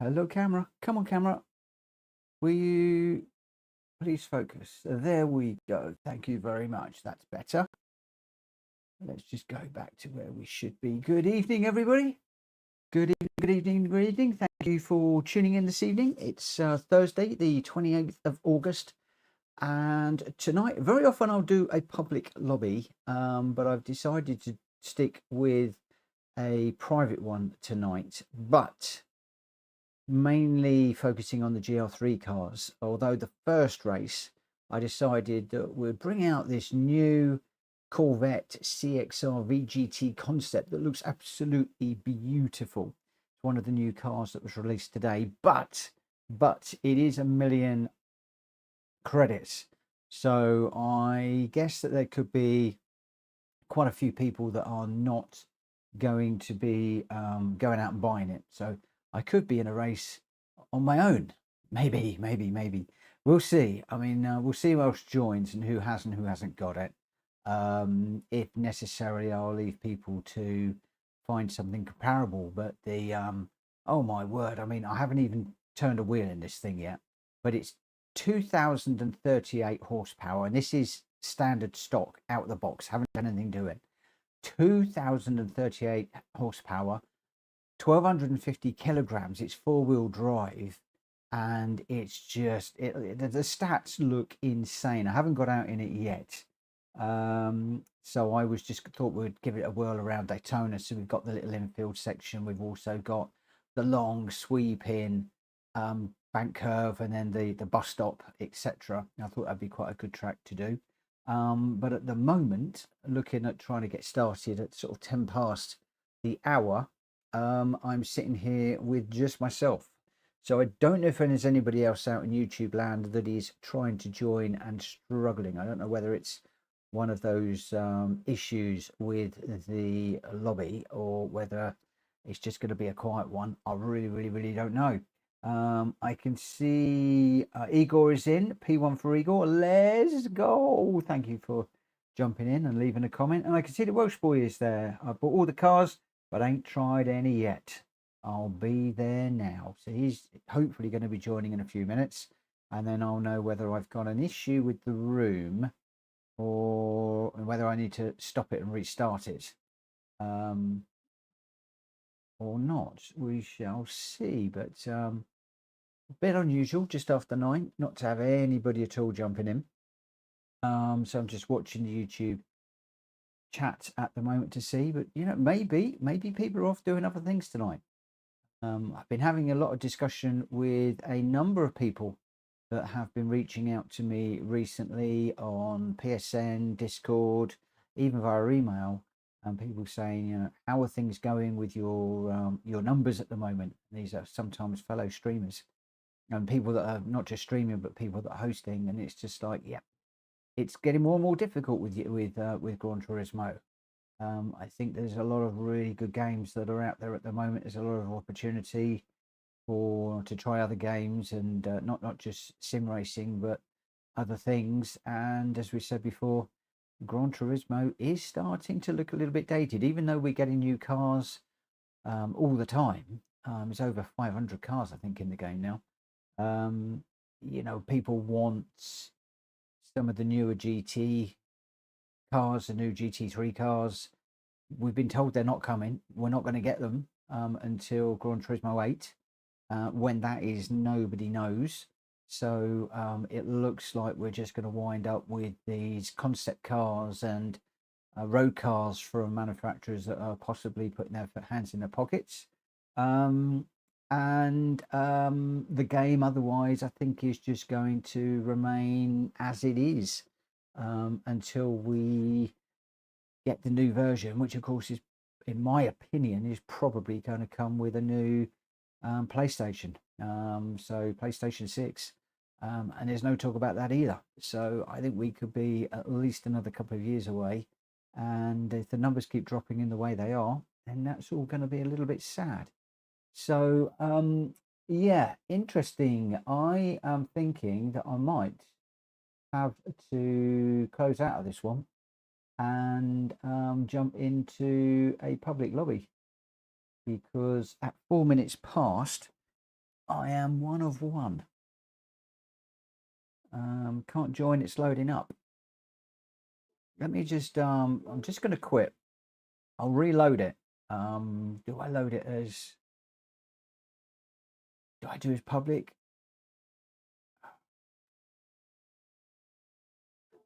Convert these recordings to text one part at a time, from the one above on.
Hello, camera. Come on, camera. Will you please focus? There we go. Thank you very much. That's better. Let's just go back to where we should be. Good evening, everybody. Good evening, good evening, good evening. Thank you for tuning in this evening. It's Thursday, the 28th of August. And tonight, very often I'll do a public lobby, but I've decided to stick with a private one tonight. But mainly focusing on the GR3 cars, although the first race I decided that we'd bring out this new Corvette CX.R VGT concept that looks absolutely beautiful. It's one of the new cars that was released today, but it is 1 million credits, so I guess that there could be quite a few people that are not going to be going out and buying it. So I could be in a race on my own. Maybe. We'll see. I mean, we'll see who else joins and who hasn't got it. If necessary, I'll leave people to find something comparable. But the, oh my word, I mean, I haven't even turned a wheel in this thing yet, but it's 2038 horsepower. And this is standard stock out of the box. Haven't done anything to it. 2038 horsepower, 1250 kilograms. It's four-wheel drive, and it's just the stats look insane. I haven't got out in it yet, so I was just thought we'd give it a whirl around Daytona. So we've got the little infield section, we've also got the long sweep in, bank curve, and then the bus stop, etc. I thought that'd be quite a good track to do. But at the moment, looking at trying to get started at sort of 10 past the hour, I'm sitting here with just myself. So I don't know if there's anybody else out in YouTube land that is trying to join and struggling. I don't know whether it's one of those issues with the lobby, or whether it's just going to be a quiet one. I really don't know. I can see Igor is in. P1 for Igor. Let's go. Thank you for jumping in and leaving a comment. And I can see the Welsh boy is there. I bought all the cars, but ain't tried any yet. I'll be there now. So he's hopefully going to be joining in a few minutes, and then I'll know whether I've got an issue with the room or whether I need to stop it and restart it. Or not. We shall see. But a bit unusual just after 9 not to have anybody at all jumping in. So I'm just watching the YouTube chat at the moment to see, but you know, maybe people are off doing other things tonight. I've been having a lot of discussion with a number of people that have been reaching out to me recently on PSN, Discord, even via email, and people saying, you know, how are things going with your numbers at the moment? These are sometimes fellow streamers and people that are not just streaming, but people that are hosting, and it's just like, yeah, it's getting more and more difficult with Gran Turismo. I think there's a lot of really good games that are out there at the moment. There's a lot of opportunity to try other games, and not just sim racing, but other things. And as we said before, Gran Turismo is starting to look a little bit dated, even though we're getting new cars all the time. There's over 500 cars, I think, in the game now. You know, people want some of the newer GT cars, the new GT3 cars. We've been told they're not coming. We're not going to get them until Gran Turismo 8. When that is, nobody knows. So it looks like we're just going to wind up with these concept cars and road cars from manufacturers that are possibly putting their hands in their pockets. And the game otherwise, I think, is just going to remain as it is until we get the new version, which of course is, in my opinion, is probably going to come with a new PlayStation, so PlayStation 6, and there's no talk about that either. So I think we could be at least another couple of years away, and if the numbers keep dropping in the way they are, then that's all going to be a little bit sad. So yeah, interesting. I am thinking that I might have to close out of this one and jump into a public lobby, because at 4 minutes past I am one of one. Can't join, it's loading up. Let me just, I'm just going to quit. I'll reload it. Do I load it as, do I do it as public?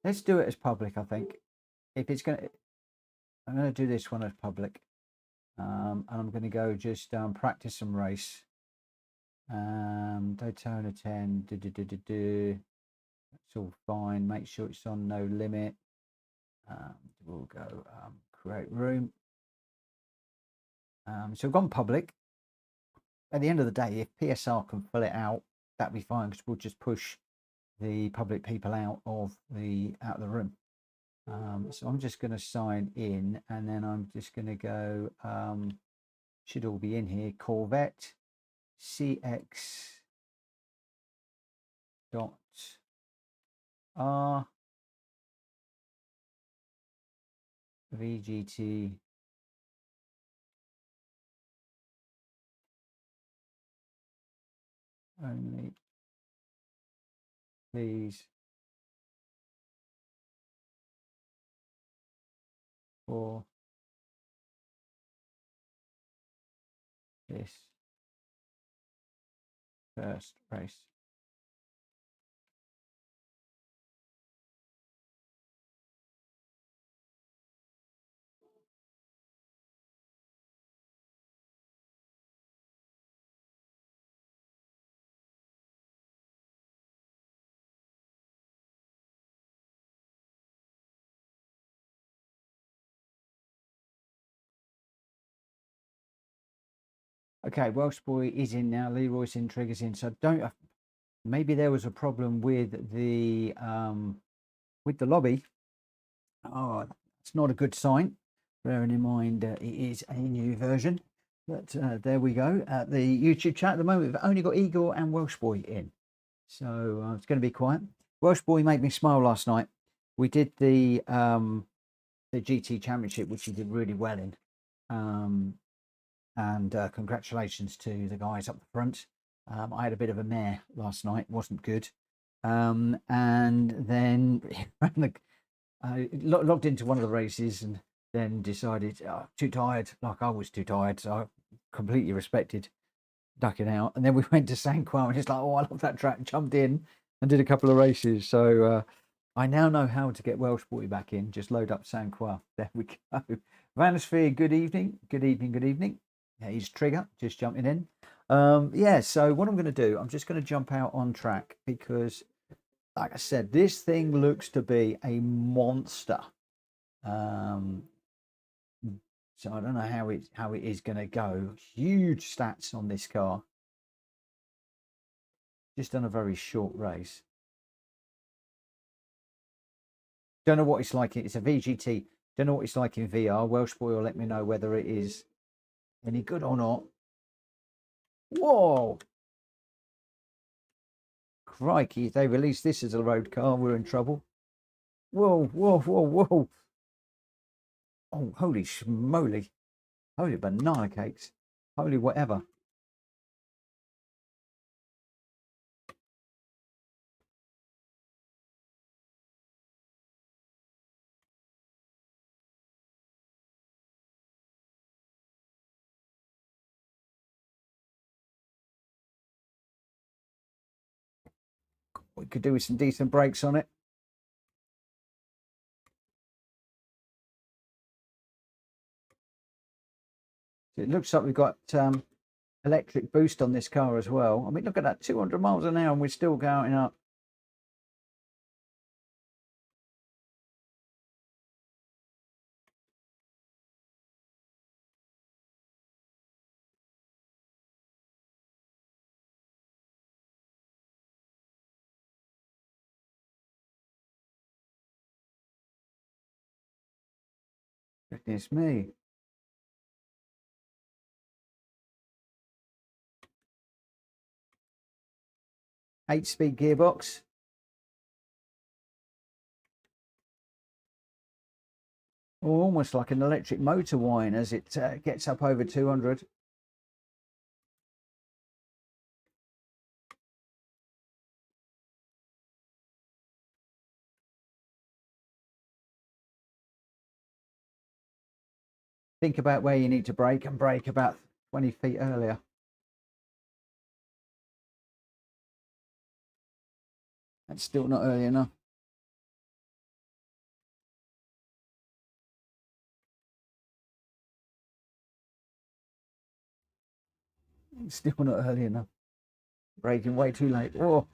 Let's do it as public, I think. If it's going to, I'm going to do this one as public. And I'm going to go just practice some race. Daytona 10. That's all fine. Make sure it's on no limit. We'll go create room. So I've gone public. At the end of the day, if PSR can fill it out, that'd be fine, because we'll just push the public people out of the room. So I'm just going to sign in, and then I'm just going to go, should all be in here, Corvette CX.R VGT only, please, for this first race. Okay, Welsh Boy is in now. Leroy's in, Trigger's in. So don't. Maybe there was a problem with the lobby. Oh, it's not a good sign. Bearing in mind it is a new version. But there we go. At the YouTube chat at the moment, we've only got Igor and Welsh Boy in, so it's going to be quiet. Welsh Boy made me smile last night. We did the GT Championship, which he did really well in. And congratulations to the guys up the front. I had a bit of a mare last night, wasn't good. And then I logged into one of the races and then decided, too tired, like I was too tired, so I completely respected ducking out. And then we went to San Juan, and it's like, oh, I love that track, jumped in and did a couple of races. So I now know how to get Welsh Boy back in. Just load up San Juan. There we go. Vanosphere, good evening. Good evening, good evening. Yeah, he's Trigger, just jumping in. Yeah, so what I'm going to do, I'm just going to jump out on track, because like I said, this thing looks to be a monster. So I don't know how it is going to go. Huge stats on this car. Just done a very short race. Don't know what it's like. It's a VGT. Don't know what it's like in VR. Welsh Boy will let me know whether it is any good or not. Whoa! Crikey, if they release this as a road car, we're in trouble. Whoa, whoa, whoa, whoa. Oh, holy schmoly. Holy banana cakes. Holy whatever. We could do with some decent brakes on it. It looks like we've got electric boost on this car as well. I mean, look at that, 200 miles an hour, and we're still going up. Goodness me. Eight-speed gearbox. Oh, almost like an electric motor whine as it gets up over 200. think about where you need to brake and brake about 20 feet earlier. That's still not early enough. Still not early enough. Braking way too late. Oh,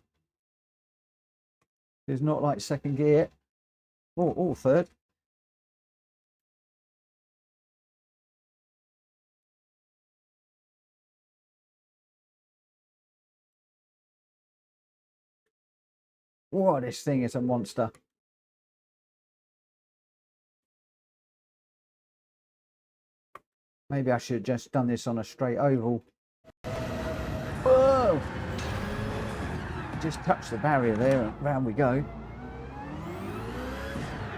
it's not like second gear. Or third. Whoa, this thing is a monster. Maybe I should have just done this on a straight oval. Whoa! Just touch the barrier there and round we go.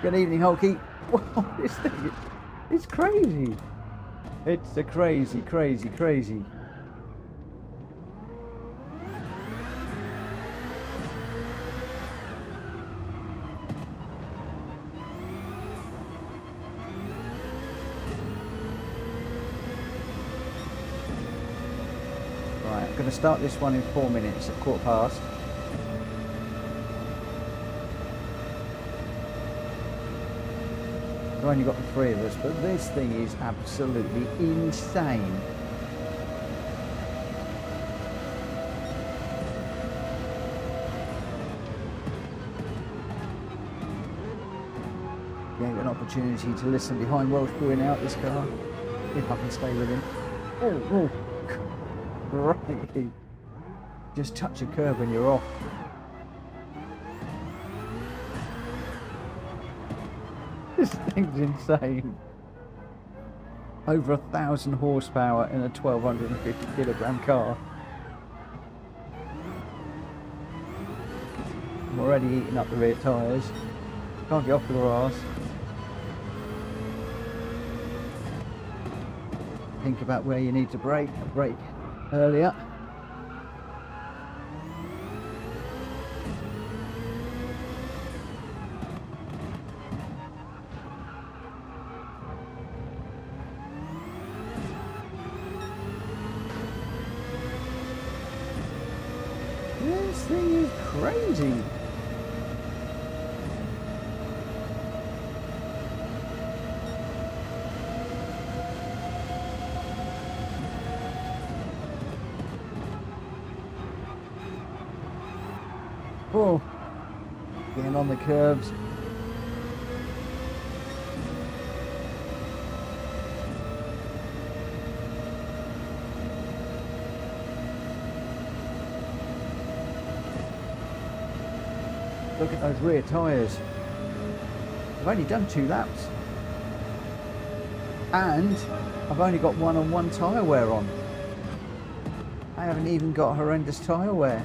Good evening, Hulky. Whoa, this thing is crazy. It's a crazy, crazy, crazy. Right, I'm going to start this one in 4 minutes at 15:15. I've only got the 3 of us, but this thing is absolutely insane. Gave an opportunity to listen behind Welsh Boy out this car, if I can stay with him. Oh, right. Just touch a curb and you're off. This thing's insane. Over 1,000 horsepower in a 1,250 kilogram car. I'm already eating up the rear tyres. Can't get off the grass. Think about where you need to brake and brake earlier. This thing is crazy. Oh, getting on the curbs. Look at those rear tyres. I've only done 2 laps. And I've only got 1 tyre wear on. I haven't even got horrendous tyre wear.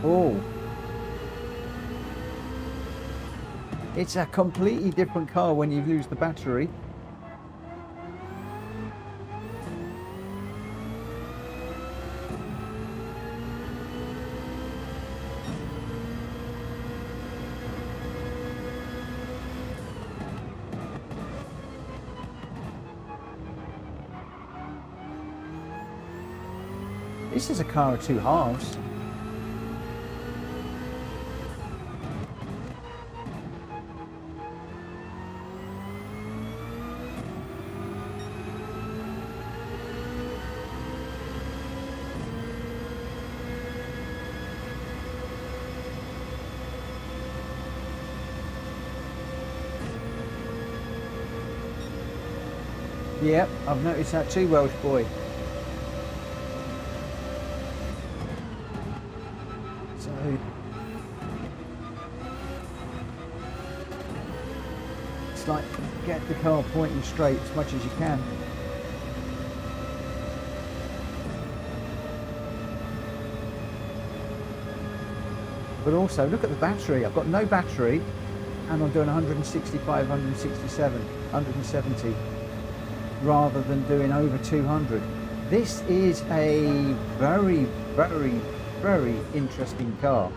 Oh. It's a completely different car when you lose the battery. This is a car of 2 halves. Yep, I've noticed that too, Welsh Boy. So it's like get the car pointing straight as much as you can. But also look at the battery. I've got no battery and I'm doing 165, 167, 170 rather than doing over 200. This is a very, very, very interesting car.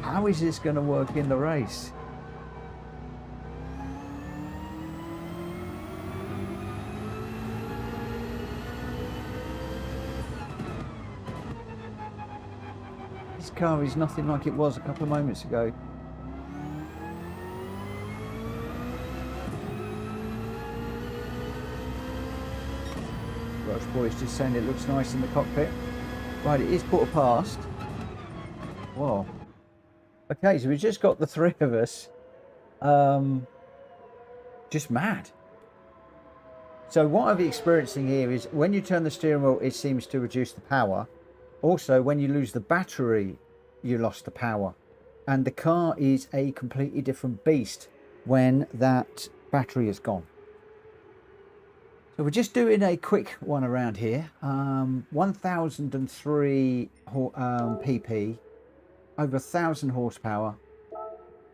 How is this going to work in the race? This car is nothing like it was a couple of moments ago. Welsh boy's just saying it looks nice in the cockpit. Right, it is quarter past. Whoa. Okay, so we've just got the three of us. Just mad. So what I'm experiencing here is when you turn the steering wheel, it seems to reduce the power. Also, when you lose the battery, you lost the power. And the car is a completely different beast when that battery is gone. So we're just doing a quick one around here. 1003 pp, over 1,000 horsepower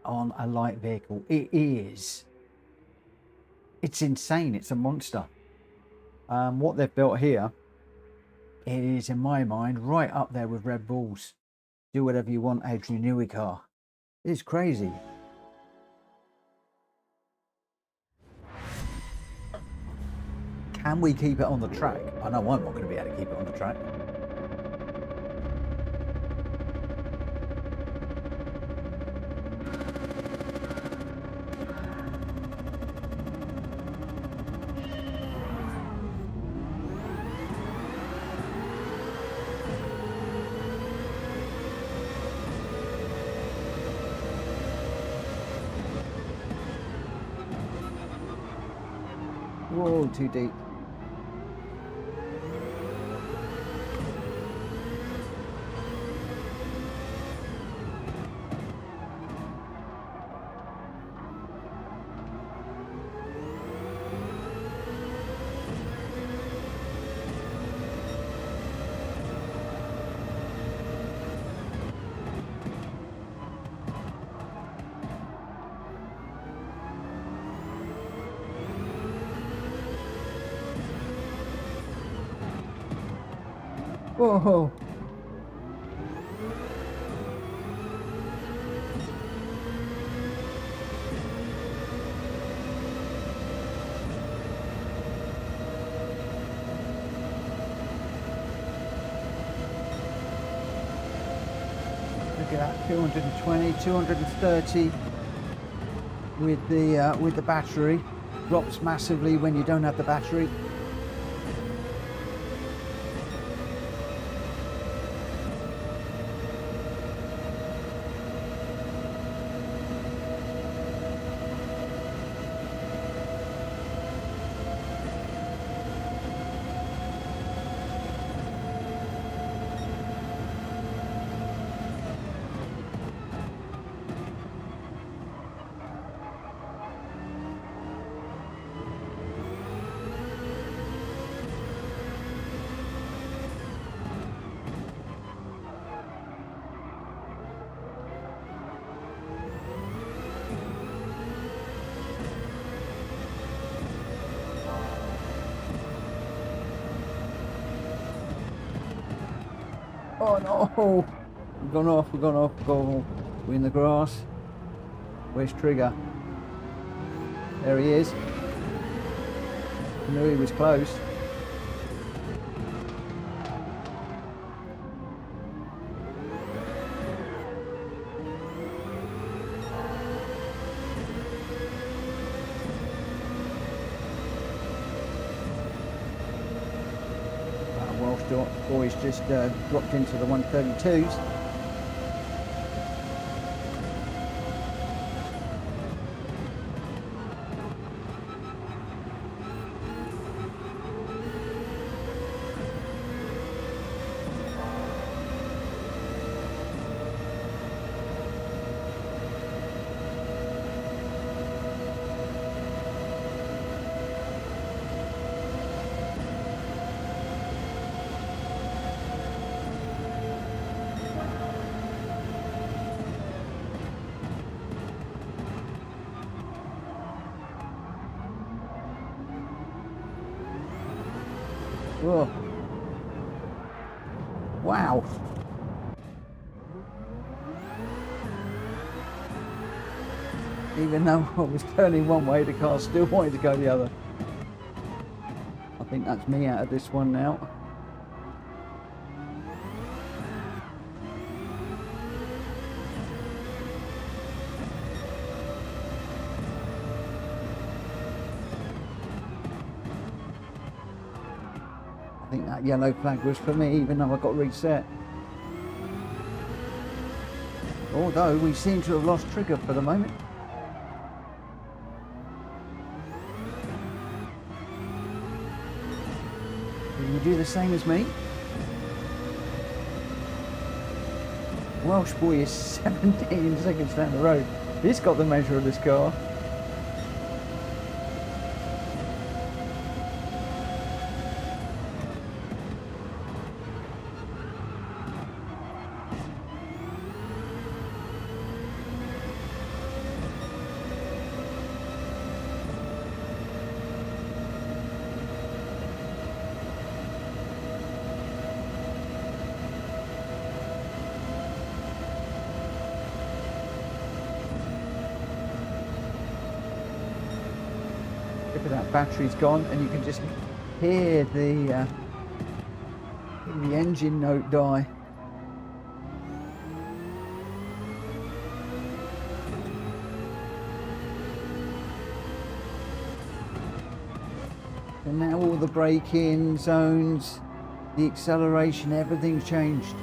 on a light vehicle. It's insane. It's a monster. What they've built here is, in my mind, right up there with Red Bull's do whatever you want Adrian Newey car. It's crazy. Can we keep it on the track? I know I'm not going to be able to keep it on the track. Whoa, too deep. Whoa. Look at that, 220, 230 with the battery. Drops massively when you don't have the battery. Oh no! We've gone off, we're in the grass. Where's Trigger? There he is. I knew he was close. Boys just dropped into the 132s. Whoa. Wow. Even though I was turning one way, the car still wanted to go the other. I think that's me out of this one now. I think that yellow flag was for me, even though I got reset. Although we seem to have lost trigger for the moment. Will you do the same as me? Welsh boy is 17 seconds down the road. He's got the measure of this car. That battery's gone, and you can just hear the engine note die. And now all the brake-in zones, the acceleration, everything's changed.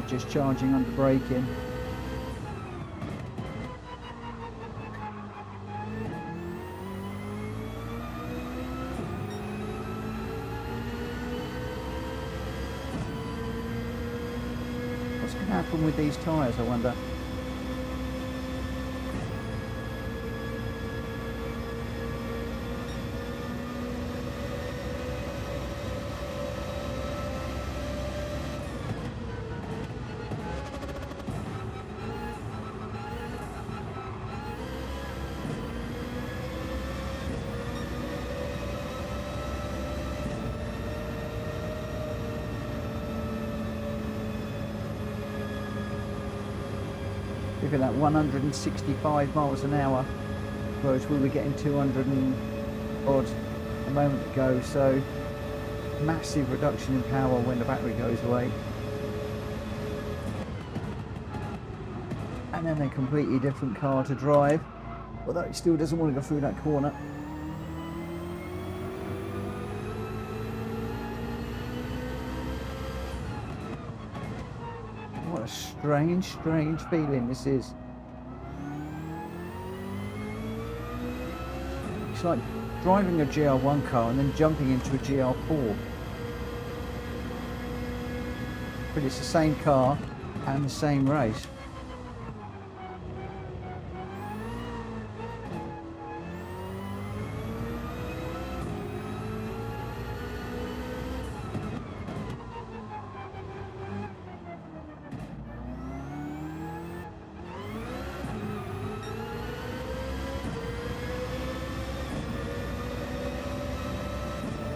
Just charging under braking. What's going to happen with these tyres, I wonder? Look at that, 165 miles an hour, whereas we were getting 200 and odd a moment ago, so massive reduction in power when the battery goes away. And then a completely different car to drive, although it still doesn't want to go through that corner. What a strange feeling this is. It's like driving a GR1 car and then jumping into a GR4. But it's the same car and the same race.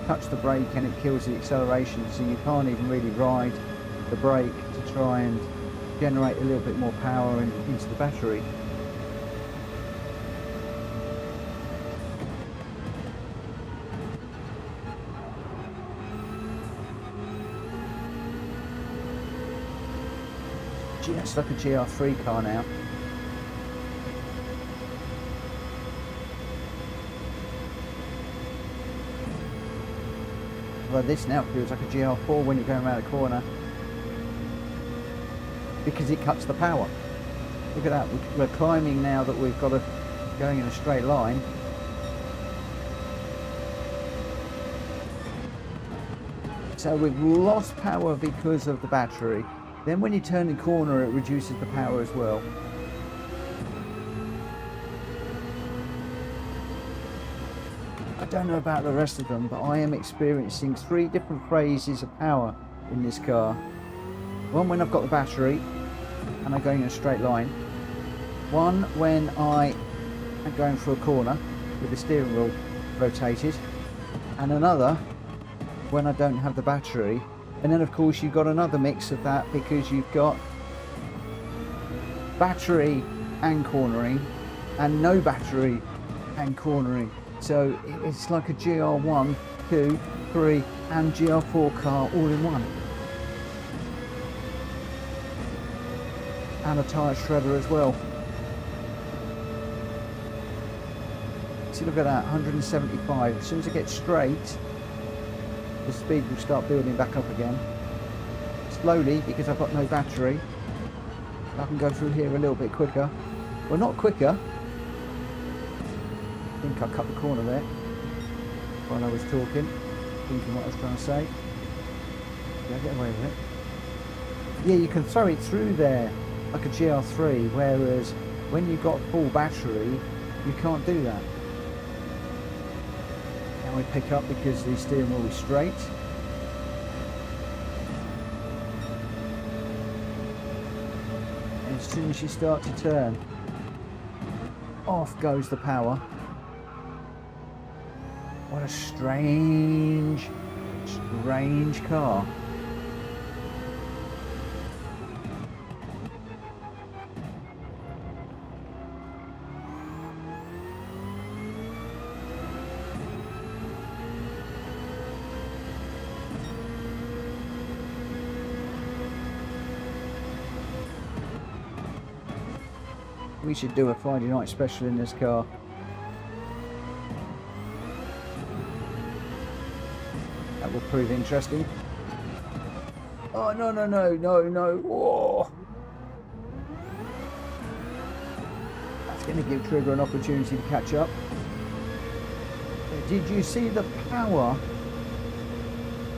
Touch the brake and it kills the acceleration, so you can't even really ride the brake to try and generate a little bit more power into the battery. Just like a GR3 car now. Well, this now feels like a GR4 when you're going around the corner, because it cuts the power. Look at that, we're climbing now that we've got to going in a straight line. So we've lost power because of the battery. Then when you turn the corner, it reduces the power as well. I don't know about the rest of them, but I am experiencing 3 different phases of power in this car. One when I've got the battery, and I'm going in a straight line. One when I am going for a corner with the steering wheel rotated, and another when I don't have the battery. And then of course you've got another mix of that because you've got battery and cornering and no battery and cornering. So it's like a GR1, 2, 3 and GR4 car all in one. And a tyre shredder as well. See, look at that, 175. As soon as I get straight, the speed will start building back up again. Slowly, because I've got no battery. I can go through here a little bit quicker. Well, not quicker. I think I cut the corner there while I was talking, thinking what I was trying to say. Yeah, get away with it. Yeah, you can throw it through there like a GR3, whereas when you've got full battery, you can't do that. Now I pick up because the steering wheel is straight. And as soon as you start to turn, off goes the power. What a strange car. We should do a Friday night special in this car. That will prove interesting. Oh, no, no, no, no, no. Whoa. That's going to give Trigger an opportunity to catch up. Did you see the power?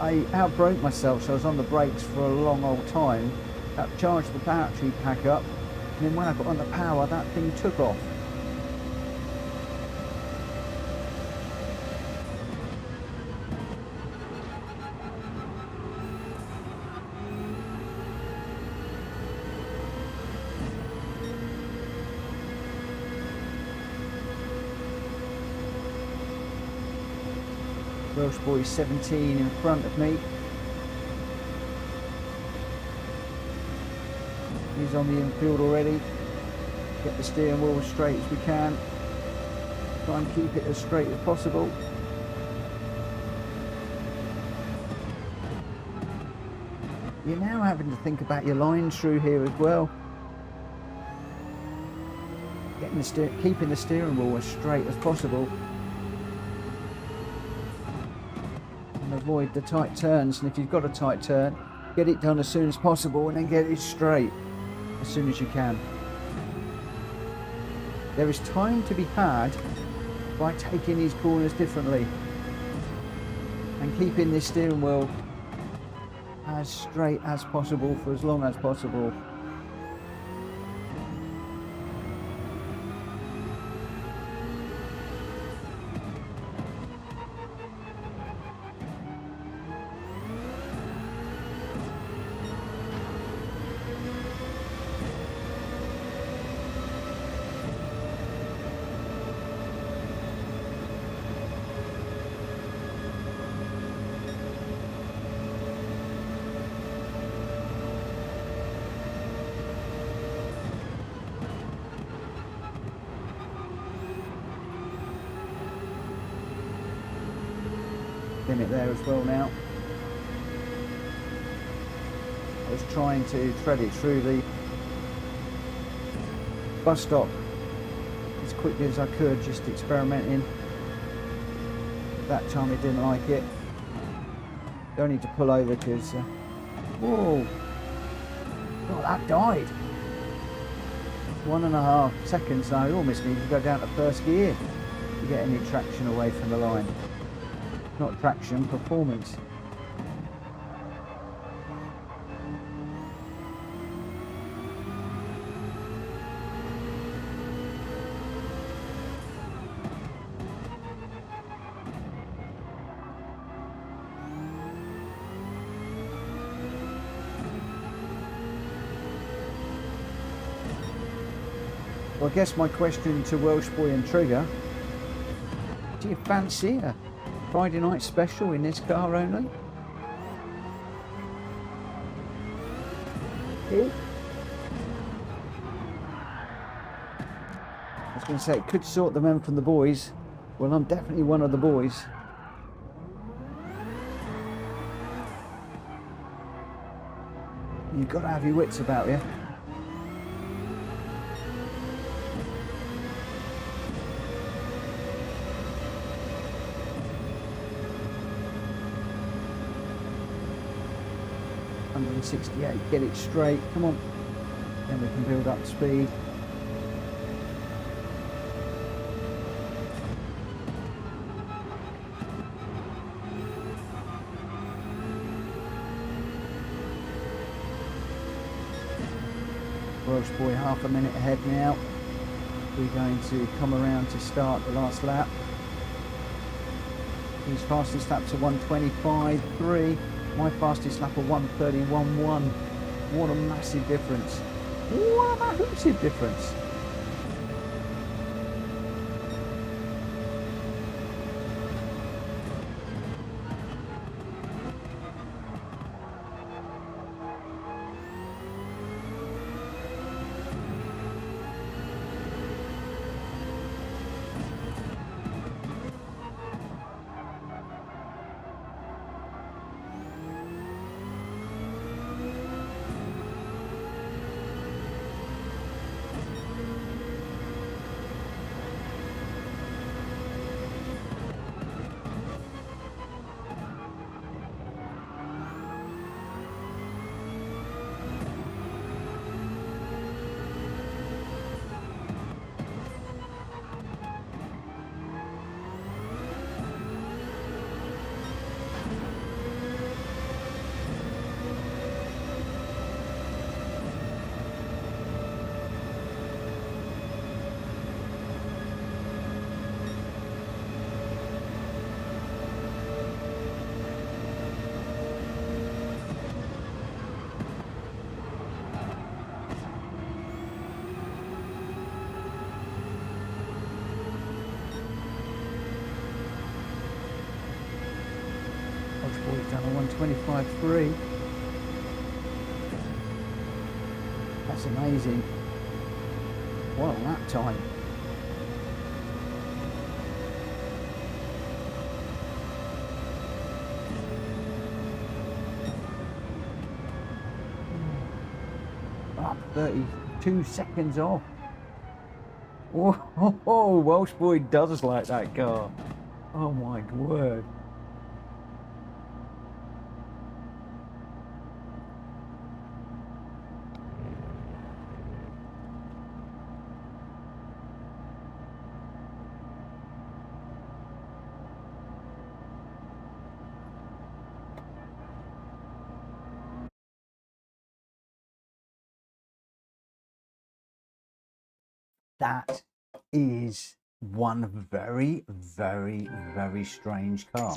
I outbroke myself, so I was on the brakes for a long old time. That charged the battery pack up. And then when I got on the power, that thing took off. Welsh boy 17 in front of me. He's on the infield already. Get the steering wheel as straight as we can. Try and keep it as straight as possible. You're now having to think about your lines through here as well. Keeping the steering wheel as straight as possible. And avoid the tight turns. And if you've got a tight turn, get it done as soon as possible and then get it straight as soon as you can. There is time to be had by taking these corners differently and keeping this steering wheel as straight as possible for as long as possible. Limit there as well now. I was trying to thread it through the bus stop as quickly as I could, just experimenting. That time it didn't like it. Don't need to pull over because whoa, oh, that died. 1.5 seconds now. You almost need to go down to first gear to get any traction away from the line. Not traction, performance. Well, I guess my question to Welsh Boy and Trigger, do you fancy a Friday night special in this car only? I was going to say, it could sort the men from the boys. Well, I'm definitely one of the boys. You've got to have your wits about you. $168, get it straight, come on. Then we can build up speed. Welsh Boy half a minute ahead now. We're going to come around to start the last lap. His fastest lap's a 1:25.3. My fastest lap a 1:31.1. What a massive difference. What a massive difference. Boy's done a 1:25.3. That's amazing. What a lap time. Up 32 seconds off. Whoa, Welsh Boy does like that car. Oh my word. That is one very, very, very strange car.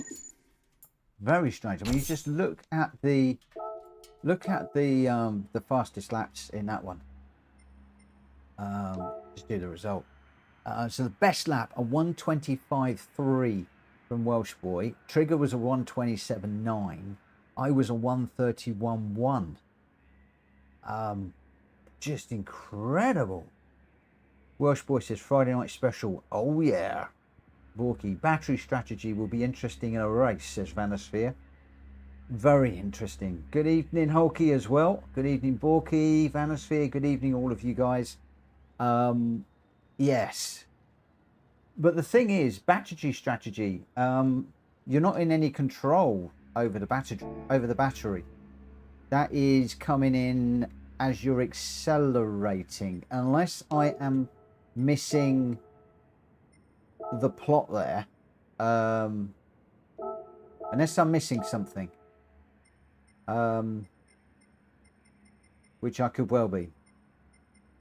Very strange. I mean, you just look at the fastest laps in that one. Just do the result. So the best lap, a 1:25.3 from Welsh Boy. Trigger was a 1:27.9. I was a 1:31.1. Just incredible. Welsh Boy says Friday night special. Oh yeah. Borky, battery strategy will be interesting in a race, says Vanosphere. Very interesting. Good evening, Hulky, as well. Good evening, Borky, Vanosphere. Good evening, all of you guys. Yes. But the thing is, battery strategy, you're not in any control over the battery. That is coming in as you're accelerating. Unless I am missing the plot there, unless I'm missing something, which I could well be.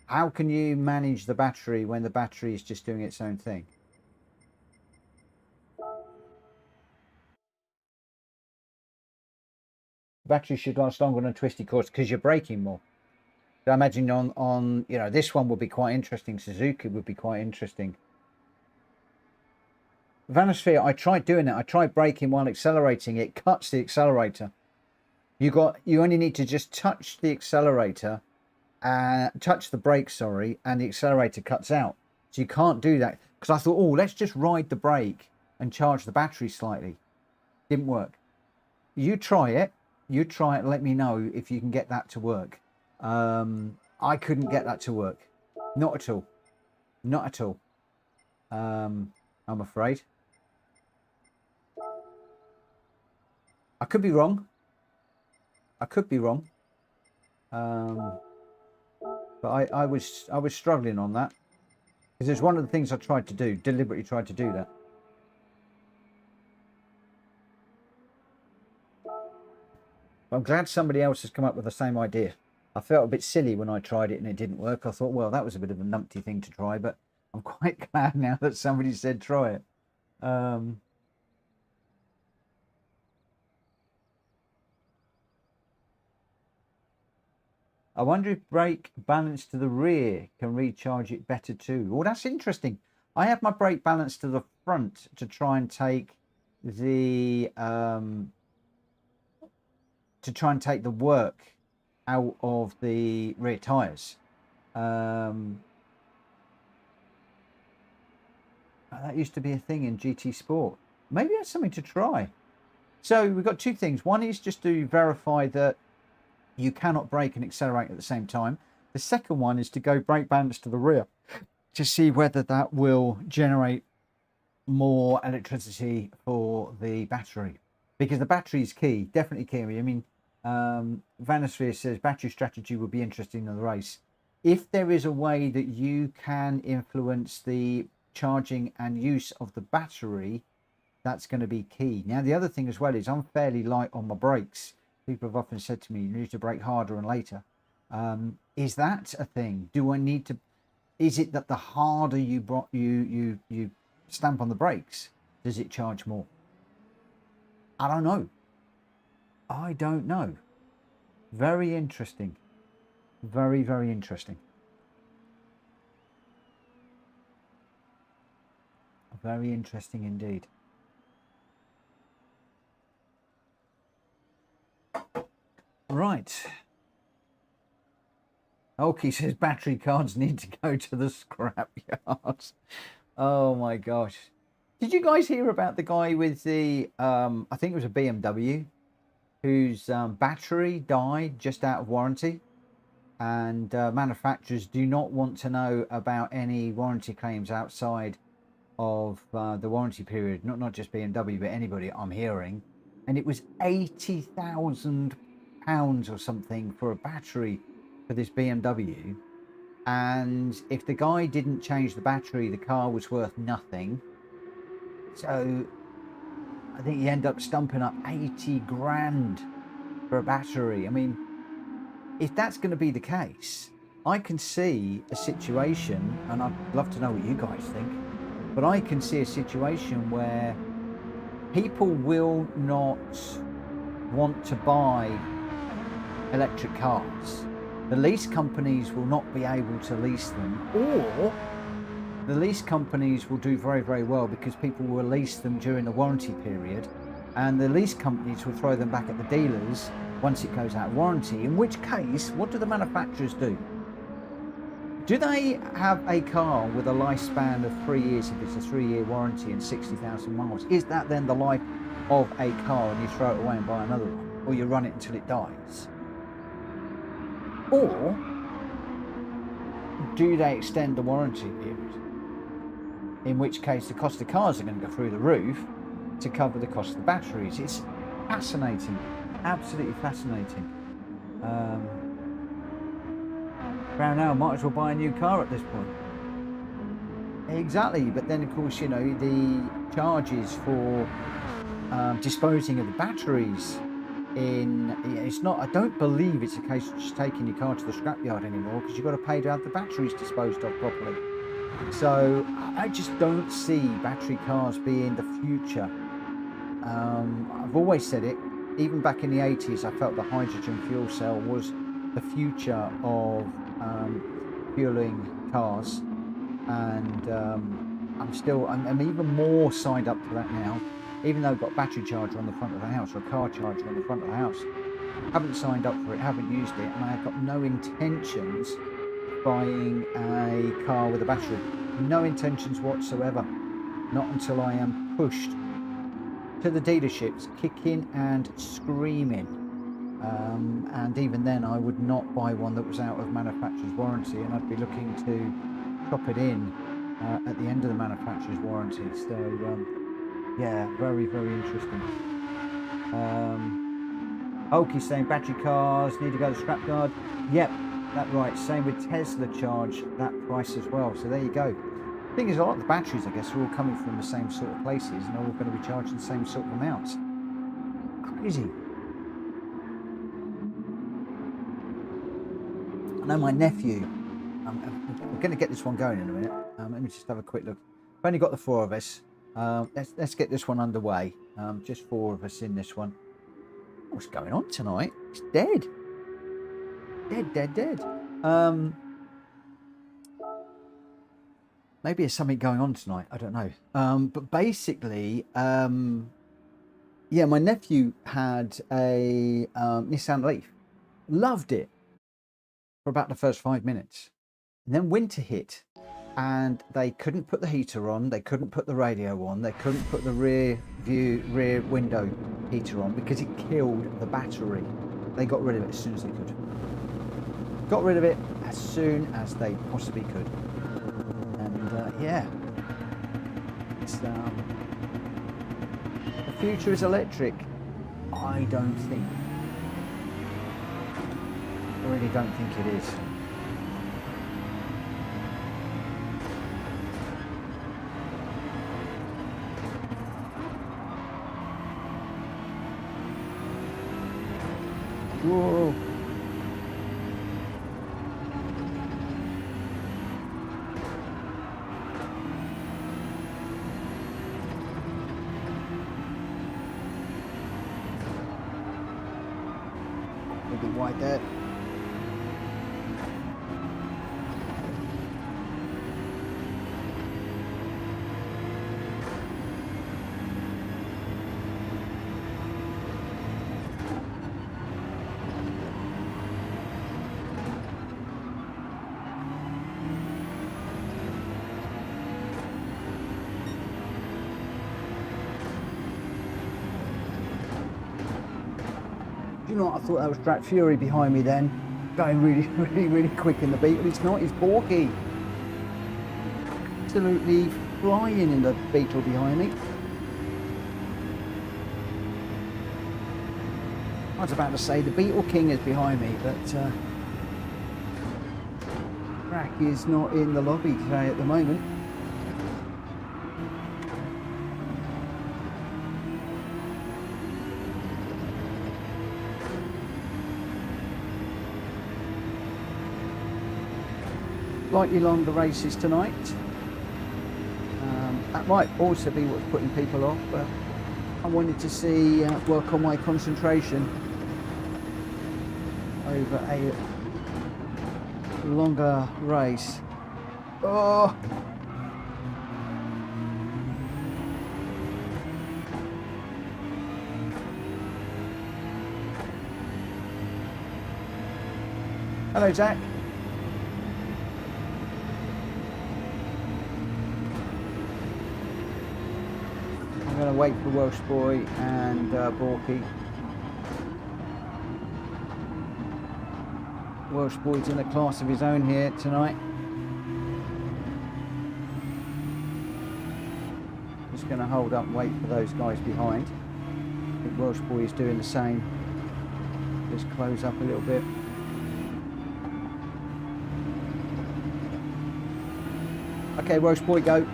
How can you manage the battery when the battery is just doing its own thing? The battery should last longer on a twisty course because you're braking more. I imagine on you know, this one would be quite interesting. Suzuka would be quite interesting. Vanosphere, I tried doing it. I tried braking while accelerating. It cuts the accelerator. You only need to just touch the accelerator and touch the brake, sorry, and the accelerator cuts out. So you can't do that. Because I thought, oh, let's just ride the brake and charge the battery slightly. Didn't work. You try it. You try it and let me know if you can get that to work. I couldn't get that to work. Not at all. Not at all. I'm afraid. I could be wrong. I could be wrong. But I was struggling on that. Because it's one of the things I tried to do, deliberately tried to do that. But I'm glad somebody else has come up with the same idea. I felt a bit silly when I tried it and it didn't work. I thought, well, that was a bit of a numpty thing to try, but I'm quite glad now that somebody said try it. I wonder if brake balance to the rear can recharge it better too. Oh, that's interesting. I have my brake balance to the front to try and take the work out of the rear tires. That used to be a thing in GT Sport. Maybe that's something to try. So we've got two things. One is just to verify that you cannot brake and accelerate at the same time. The second one is to go brake balance to the rear to see whether that will generate more electricity for the battery, because the battery is key, definitely key. I mean, Vanosphere says battery strategy would be interesting in the race. If there is a way that you can influence the charging and use of the battery, that's going to be key. Now, the other thing as well is I'm fairly light on my brakes. People have often said to me, you need to brake harder and later. Is that a thing? Do I need to? Is it that the harder you stamp on the brakes, does it charge more? I don't know. I don't know. Very interesting. Very, very interesting. Very interesting indeed. Right. Hulky says battery cards need to go to the scrap yards. Oh my gosh. Did you guys hear about the guy with the, I think it was a BMW, whose battery died just out of warranty? And manufacturers do not want to know about any warranty claims outside of the warranty period. Not just BMW, but anybody I'm hearing. And it was £80,000 or something for a battery for this BMW, and if the guy didn't change the battery, the car was worth nothing. So I think he ended up stumping up 80 grand for a battery. I mean, if that's going to be the case, I can see a situation, and I'd love to know what you guys think, but I can see a situation where people will not want to buy electric cars. The lease companies will not be able to lease them, or the lease companies will do very, very well because people will lease them during the warranty period, and the lease companies will throw them back at the dealers once it goes out of warranty, in which case, what do the manufacturers do? Do they have a car with a lifespan of 3 years if it's a 3-year warranty and 60,000 miles? Is that then the life of a car and you throw it away and buy another one, or you run it until it dies? Or do they extend the warranty period? In which case the cost of cars are going to go through the roof to cover the cost of the batteries. It's fascinating, absolutely fascinating. Now might as well buy a new car at this point. Exactly, but then of course, you know, the charges for disposing of the batteries it's not, I don't believe it's a case of just taking your car to the scrapyard anymore, because you've got to pay to have the batteries disposed of properly. So I just don't see battery cars being the future. I've always said it, even back in the 80s, I felt the hydrogen fuel cell was the future of fueling cars, and I'm even more signed up to that now, even though I've got a battery charger on the front of the house, or a car charger on the front of the house. Haven't signed up for it, haven't used it, and I have got no intentions of buying a car with a battery. No intentions whatsoever. Not until I am pushed to the dealerships, kicking and screaming. And even then, I would not buy one that was out of manufacturer's warranty, and I'd be looking to chop it in at the end of the manufacturer's warranty. So, yeah, very, very interesting. Hulky saying battery cars need to go to scrapyard. Yep, that's right. Same with Tesla, charge that price as well. So there you go. The thing is, a lot of the batteries, I guess, are all coming from the same sort of places, and are all going to be charging the same sort of amounts. Crazy. I know my nephew, we're going to get this one going in a minute. Let me just have a quick look. We've only got the 4 of us. Let's get this one underway. Just 4 of us in this one. What's going on tonight? It's dead. Dead. Maybe there's something going on tonight. I don't know. But basically, yeah, my nephew had a Nissan Leaf. Loved it for about the first 5 minutes. And then winter hit, and they couldn't put the heater on. They couldn't put the radio on. They couldn't put the rear window heater on because it killed the battery. They got rid of it as soon as they could. Got rid of it as soon as they possibly could. And yeah, it's, the future is electric. I don't think. I really don't think it is. Whoa. A bit wide there. You know what, I thought that was Track Fury behind me then, going really quick in the Beetle. It's not, it's Porky. Absolutely flying in the Beetle behind me. I was about to say the Beetle King is behind me, but Track is not in the lobby today at the moment. Slightly longer races tonight. That might also be what's putting people off, but I wanted to see work on my concentration over a longer race. Oh! Hello, Zach. I'm going to wait for Welsh Boy and Borky. Welsh Boy's in a class of his own here tonight. Just going to hold up and wait for those guys behind. I think Welsh Boy is doing the same. Just close up a little bit. Okay, Welsh Boy, go.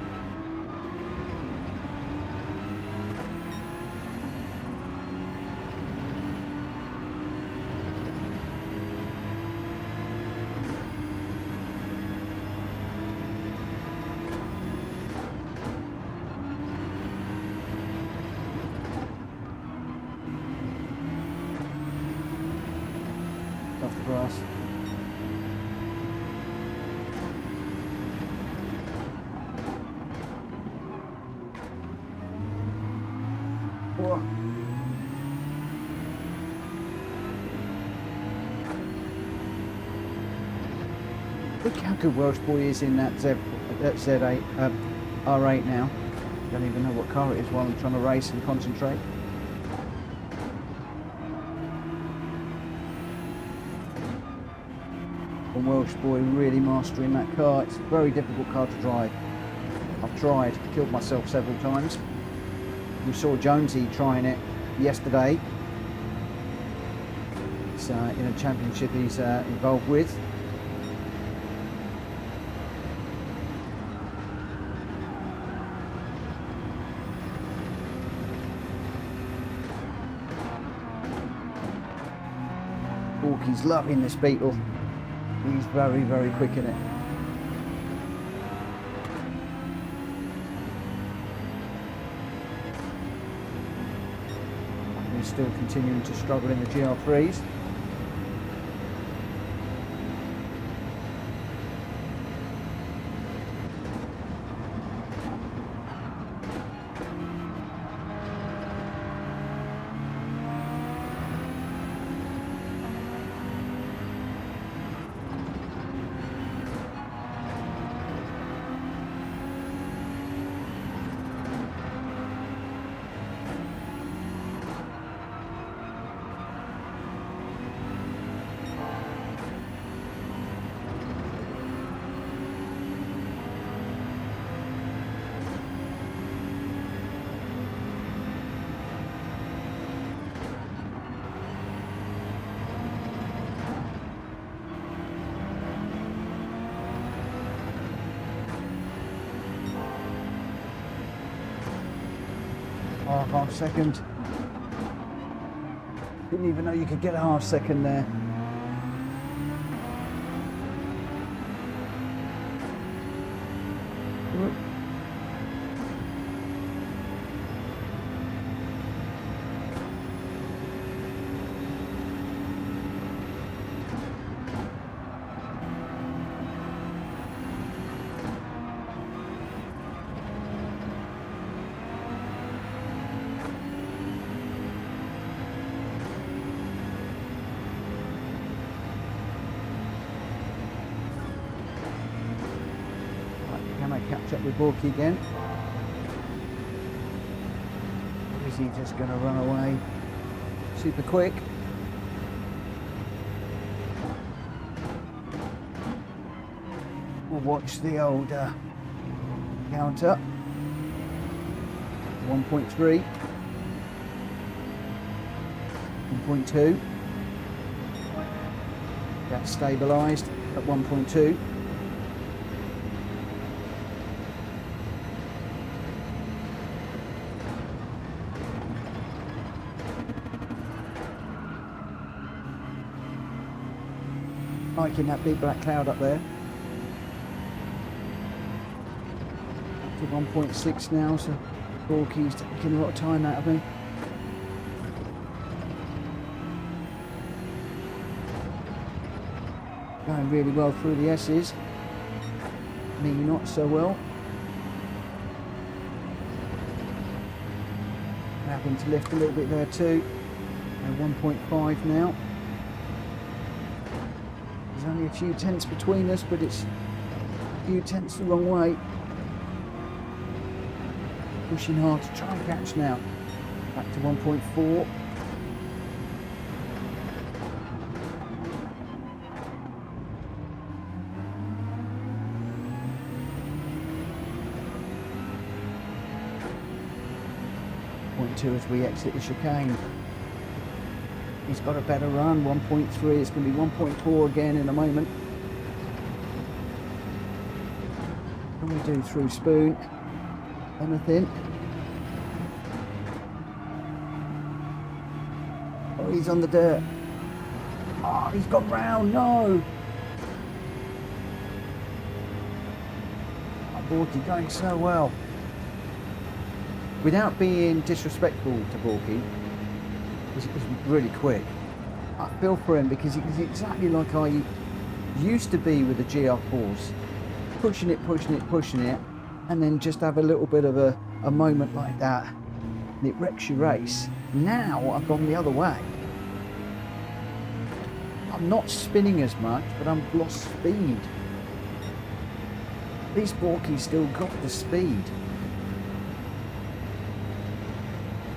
off the grass. Whoa. Look how good Welsh Boy is in that Z8, R8 now. Don't even know what car it is while I'm trying to race and concentrate. And Welsh Boy really mastering that car. It's a very difficult car to drive. I've tried, killed myself several times. We saw Jonesy trying it yesterday. It's in a championship he's involved with. He's loving this Beetle. He's very, very quick in it. He's still continuing to struggle in the GR3s. Oh, half second. Didn't even know you could get a half second there. Catch up with Borky again. Or is he just going to run away super quick? We'll watch the old counter. 1.3, 1.2. That's stabilised at 1.2. Liking that big black cloud up there. To 1.6 now, so Borky's taking a lot of time out of me. Going really well through the S's. Me not so well. Having to lift a little bit there too. And 1.5 now. There's only a few tenths between us, but it's a few tenths the wrong way. Pushing hard to try and catch now. Back to 1.4. As we exit the chicane. He's got a better run, 1.3, it's going to be 1.4 again in a moment. What do we do through Spoon? Anything? Oh, he's on the dirt. Oh, he's got round, no! Oh, Borky going so well. Without being disrespectful to Hulky, he's really quick. I feel for him because he's exactly like I used to be with the GR4s. Pushing it, and then just have a little bit of a moment like that, and it wrecks your race. Now I've gone the other way. I'm not spinning as much, but I'm lost speed. These Borkies still got the speed.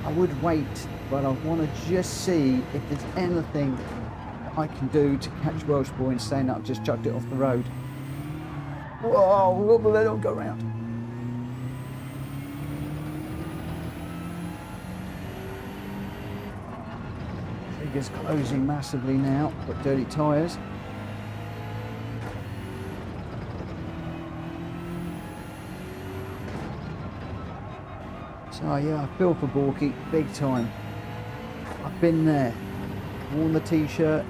I would wait, but I want to just see if there's anything that I can do to catch Welsh Boy and saying that I've just chucked it off the road. Whoa, let it go round. Trigger's closing massively now. Got dirty tyres. So yeah, I feel for Borky big time. I've been there, worn the t-shirt.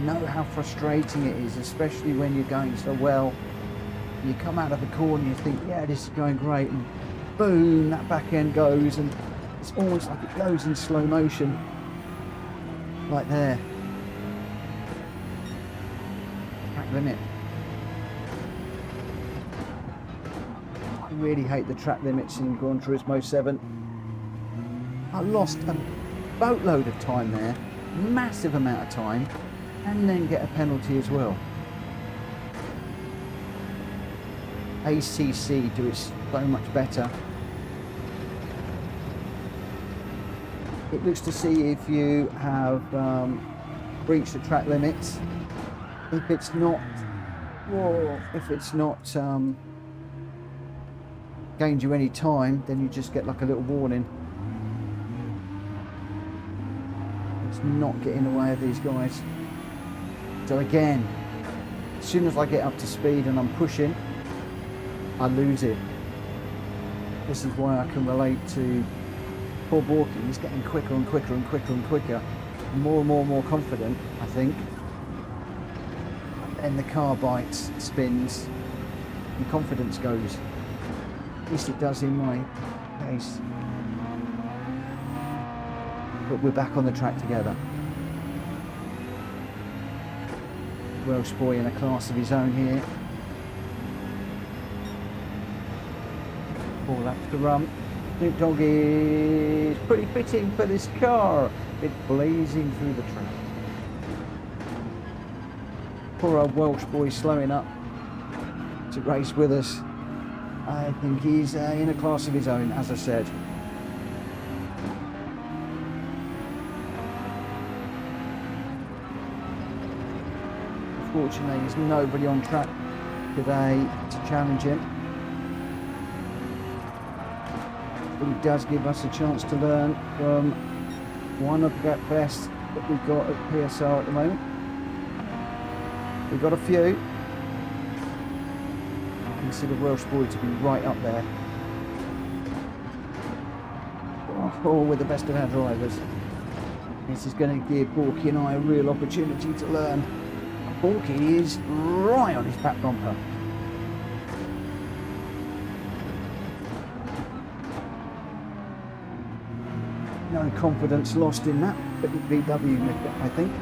Know how frustrating it is, especially when you're going so well. You come out of the corner, you think, yeah, this is going great, and boom, that back end goes, and it's almost like it goes in slow motion, like there. Track limit. I really hate the track limits in Gran Turismo 7. I lost a boatload of time there, massive amount of time, and then get a penalty as well. ACC do it so much better. It looks to see if you have breached the track limits. If it's not, gained you any time, then you just get like a little warning. It's not getting away with these guys. So again, as soon as I get up to speed and I'm pushing, I lose it. This is why I can relate to poor Borky. He's getting quicker and quicker and quicker and quicker, and more confident, I think. And the car bites, spins, and confidence goes. At least it does in my case. But we're back on the track together. Welsh Boy in a class of his own here. 4 laps to run. Snoop Dogg is pretty fitting for this car. It's blazing through the track. Poor old Welsh Boy slowing up to race with us. I think he's in a class of his own, as I said. Unfortunately, there's nobody on track today to challenge him. But it does give us a chance to learn from one of the best that we've got at PSR at the moment. We've got a few. I consider Welsh Boy to be right up there. Oh, with the best of our drivers. This is going to give Borky and I a real opportunity to learn. Borky is right on his back bumper. No confidence lost in that VW, I think.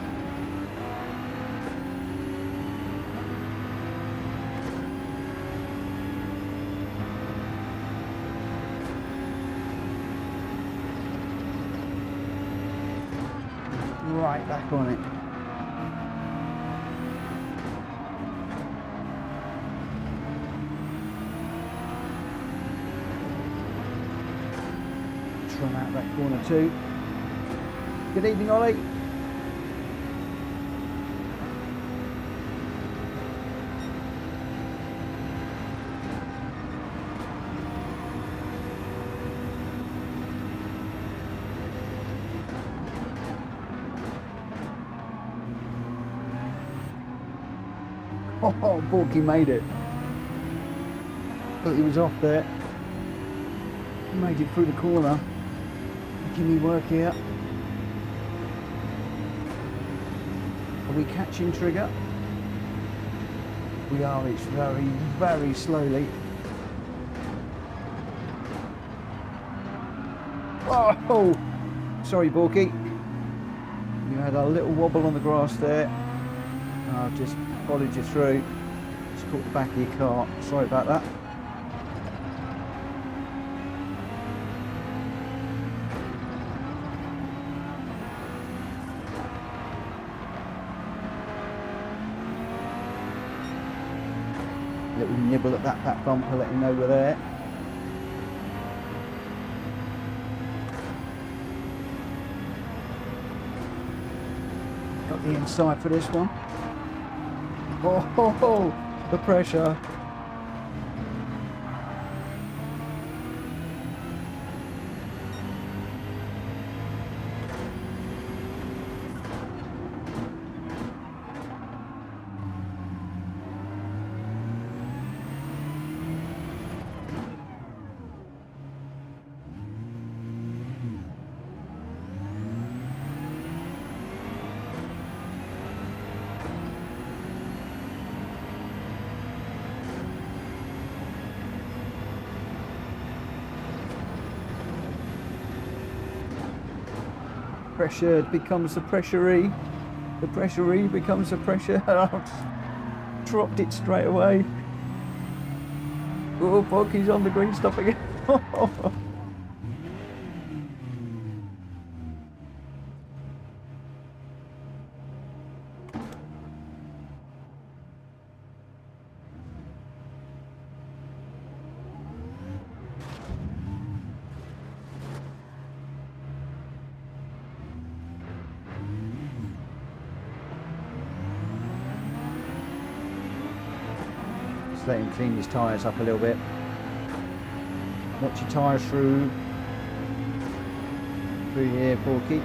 Right back on it. Run out that corner too. Good evening, Ollie. Oh, Borky made it. Thought he was off there. He made it through the corner. Give me work here. Are we catching trigger? We are. It's very slowly. Oh, sorry, Borky. You had a little wobble on the grass there. I've just followed you through. Just caught the back of your car. Sorry about that. Little nibble at that back bumper, let you know we're there. Got the inside for this one. Oh, the pressure. Pressure becomes the pressure-y. The pressure-y becomes the pressure. I've dropped it straight away. Oh, fuck, he's on the green stuff again. Just let him clean his tyres up a little bit. Watch your tyres through here, Porky.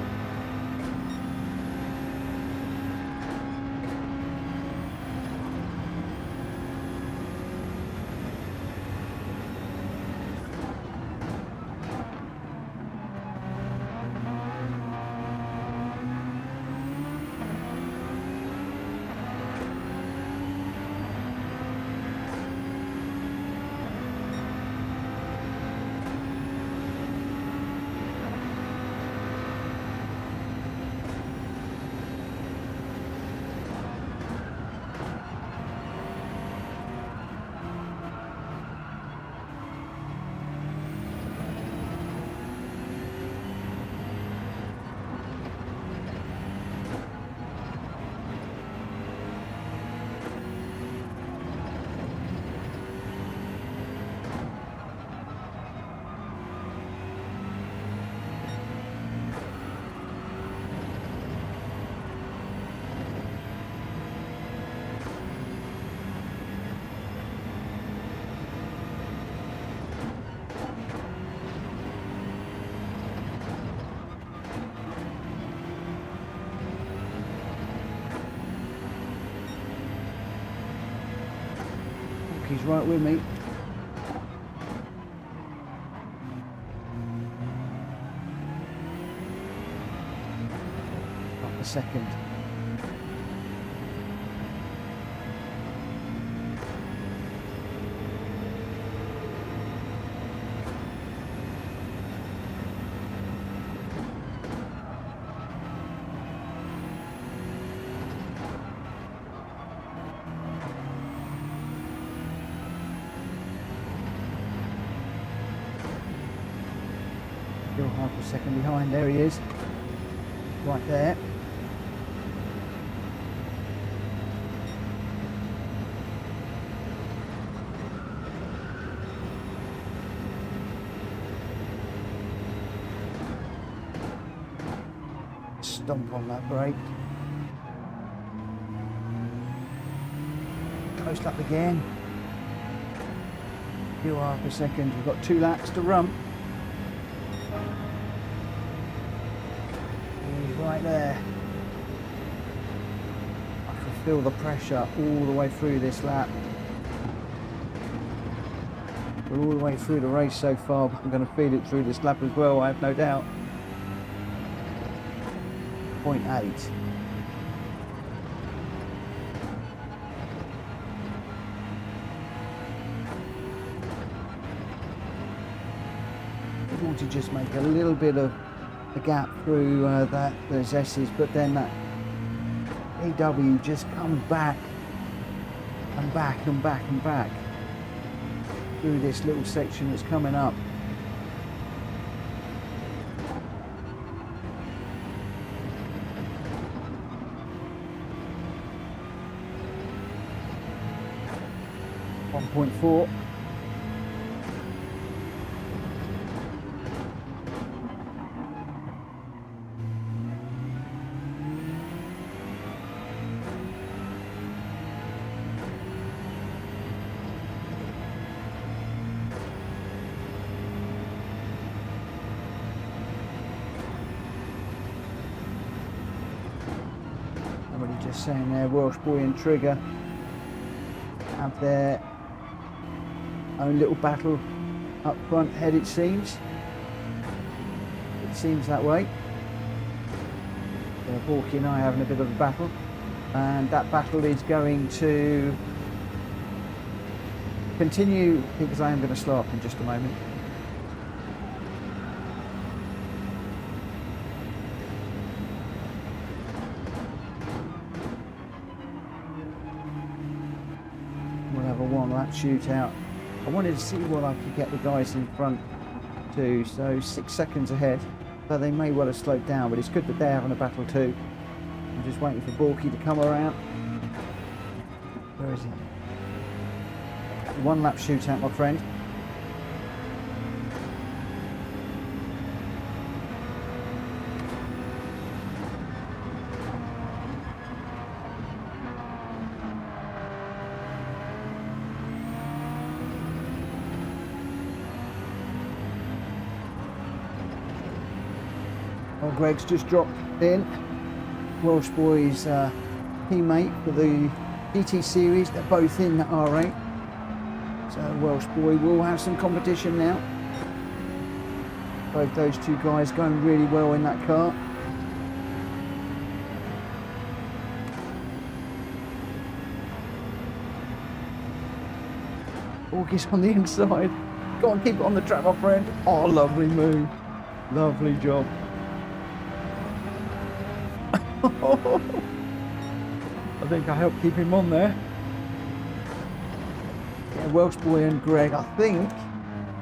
He's right with me. Up a second. Still half a second behind. There he is. Right there. Stomp on that brake. Close up again. Still half a second. We've got 2 laps to run. Right there. I can feel the pressure all the way through this lap. We're all the way through the race so far, but I'm going to feel it through this lap as well, I have no doubt. 0.8. I want to just make a little bit of the gap through those S's, but then that AW just comes back and back and back and back through this little section that's coming up. .4. Somebody just saying there, Welsh Boy and Trigger have their own little battle up front head, it seems. It seems that way. Hulky and I having a bit of a battle, and that battle is going to continue because I am going to slow up in just a moment. We'll have a one-lap shootout. I wanted to see what I could get the guys in front to, so 6 seconds ahead. So they may well have slowed down, but it's good that they're having a battle too. I'm just waiting for Bulky to come around. Where is he? One lap shootout, my friend. Oh, Greg's just dropped in. Welsh Boy's teammate for the GT series. They're both in the R8. So Welsh Boy will have some competition now. Both those two guys going really well in that car. Hulky's on the inside. Go on, keep it on the track, my friend. Oh, lovely move. Lovely job. I think I helped keep him on there. Yeah, Welsh Boy and Greg, I think,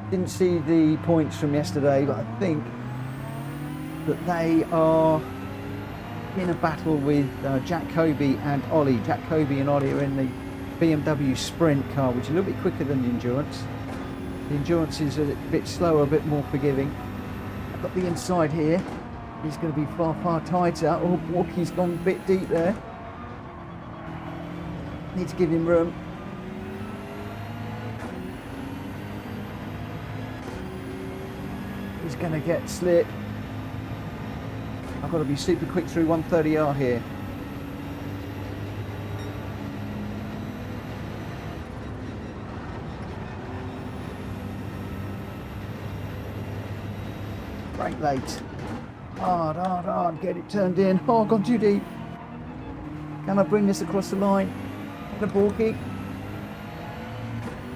didn't see the points from yesterday, but I think that they are in a battle with Jack Kobe and Ollie. Jack Kobe and Ollie are in the BMW Sprint car, which is a little bit quicker than the Endurance. The Endurance is a bit slower, a bit more forgiving. I've got the inside here. He's going to be far, far tighter. Oh, Walkie's gone a bit deep there. Need to give him room. He's going to get slipped. I've got to be super quick through 130R here. Brake late. Hard, hard, hard, get it turned in. Oh, I've gone too deep. Can I bring this across the line? The Bulky.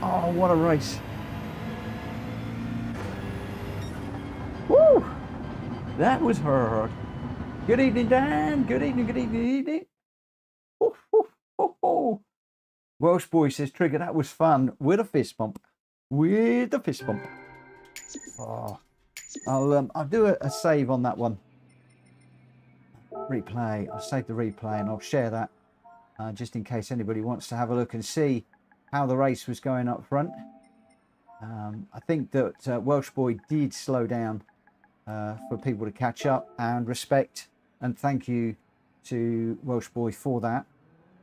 Oh, what a race. Woo! That was hard. Good evening, Dan. Good evening, good evening, good evening. Oh, oh, oh, oh. Welsh Boy says, Trigger, that was fun. With a fist bump. With a fist bump. Oh. I'll do a save on that one. Replay. I'll save the replay and I'll share that just in case anybody wants to have a look and see how the race was going up front. I think that Welsh Boy did slow down for people to catch up, and respect and thank you to Welsh Boy for that.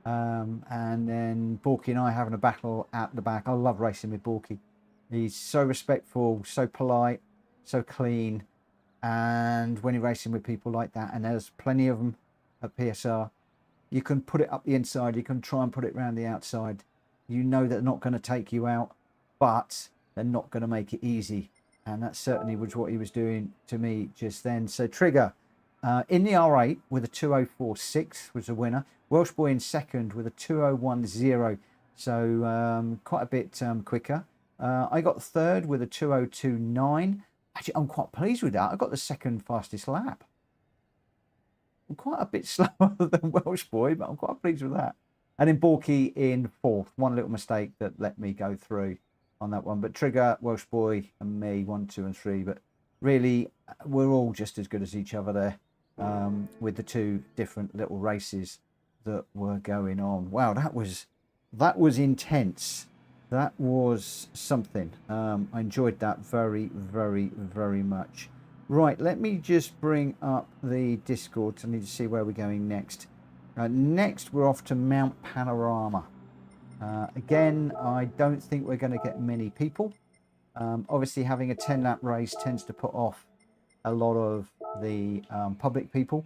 And then Bulky and I having a battle at the back. I love racing with Bulky. He's so respectful, so polite, so clean, and when you're racing with people like that, and there's plenty of them at PSR, you can put it up the inside, you can try and put it around the outside. You know they're not going to take you out, but they're not going to make it easy, and that certainly was what he was doing to me just then. So Trigger in the R8 with a 2:04.6 was the winner. Welsh Boy in second with a 2:01.0, so quite a bit quicker. I got third with a 2:02.9. Actually, I'm quite pleased with that. I got the second fastest lap. I'm quite a bit slower than Welsh Boy, but I'm quite pleased with that. And then Borky in fourth. One little mistake that let me go through on that one. But Trigger, Welsh Boy, and me, 1, 2, and 3. But really, we're all just as good as each other there, with the two different little races that were going on. Wow, that was intense. That was something. I enjoyed that very, very, very much. Right, let me just bring up the Discord. I need to see where we're going next. Next, we're off to Mount Panorama. Again, I don't think we're going to get many people. Obviously, having a 10-lap race tends to put off a lot of the public people.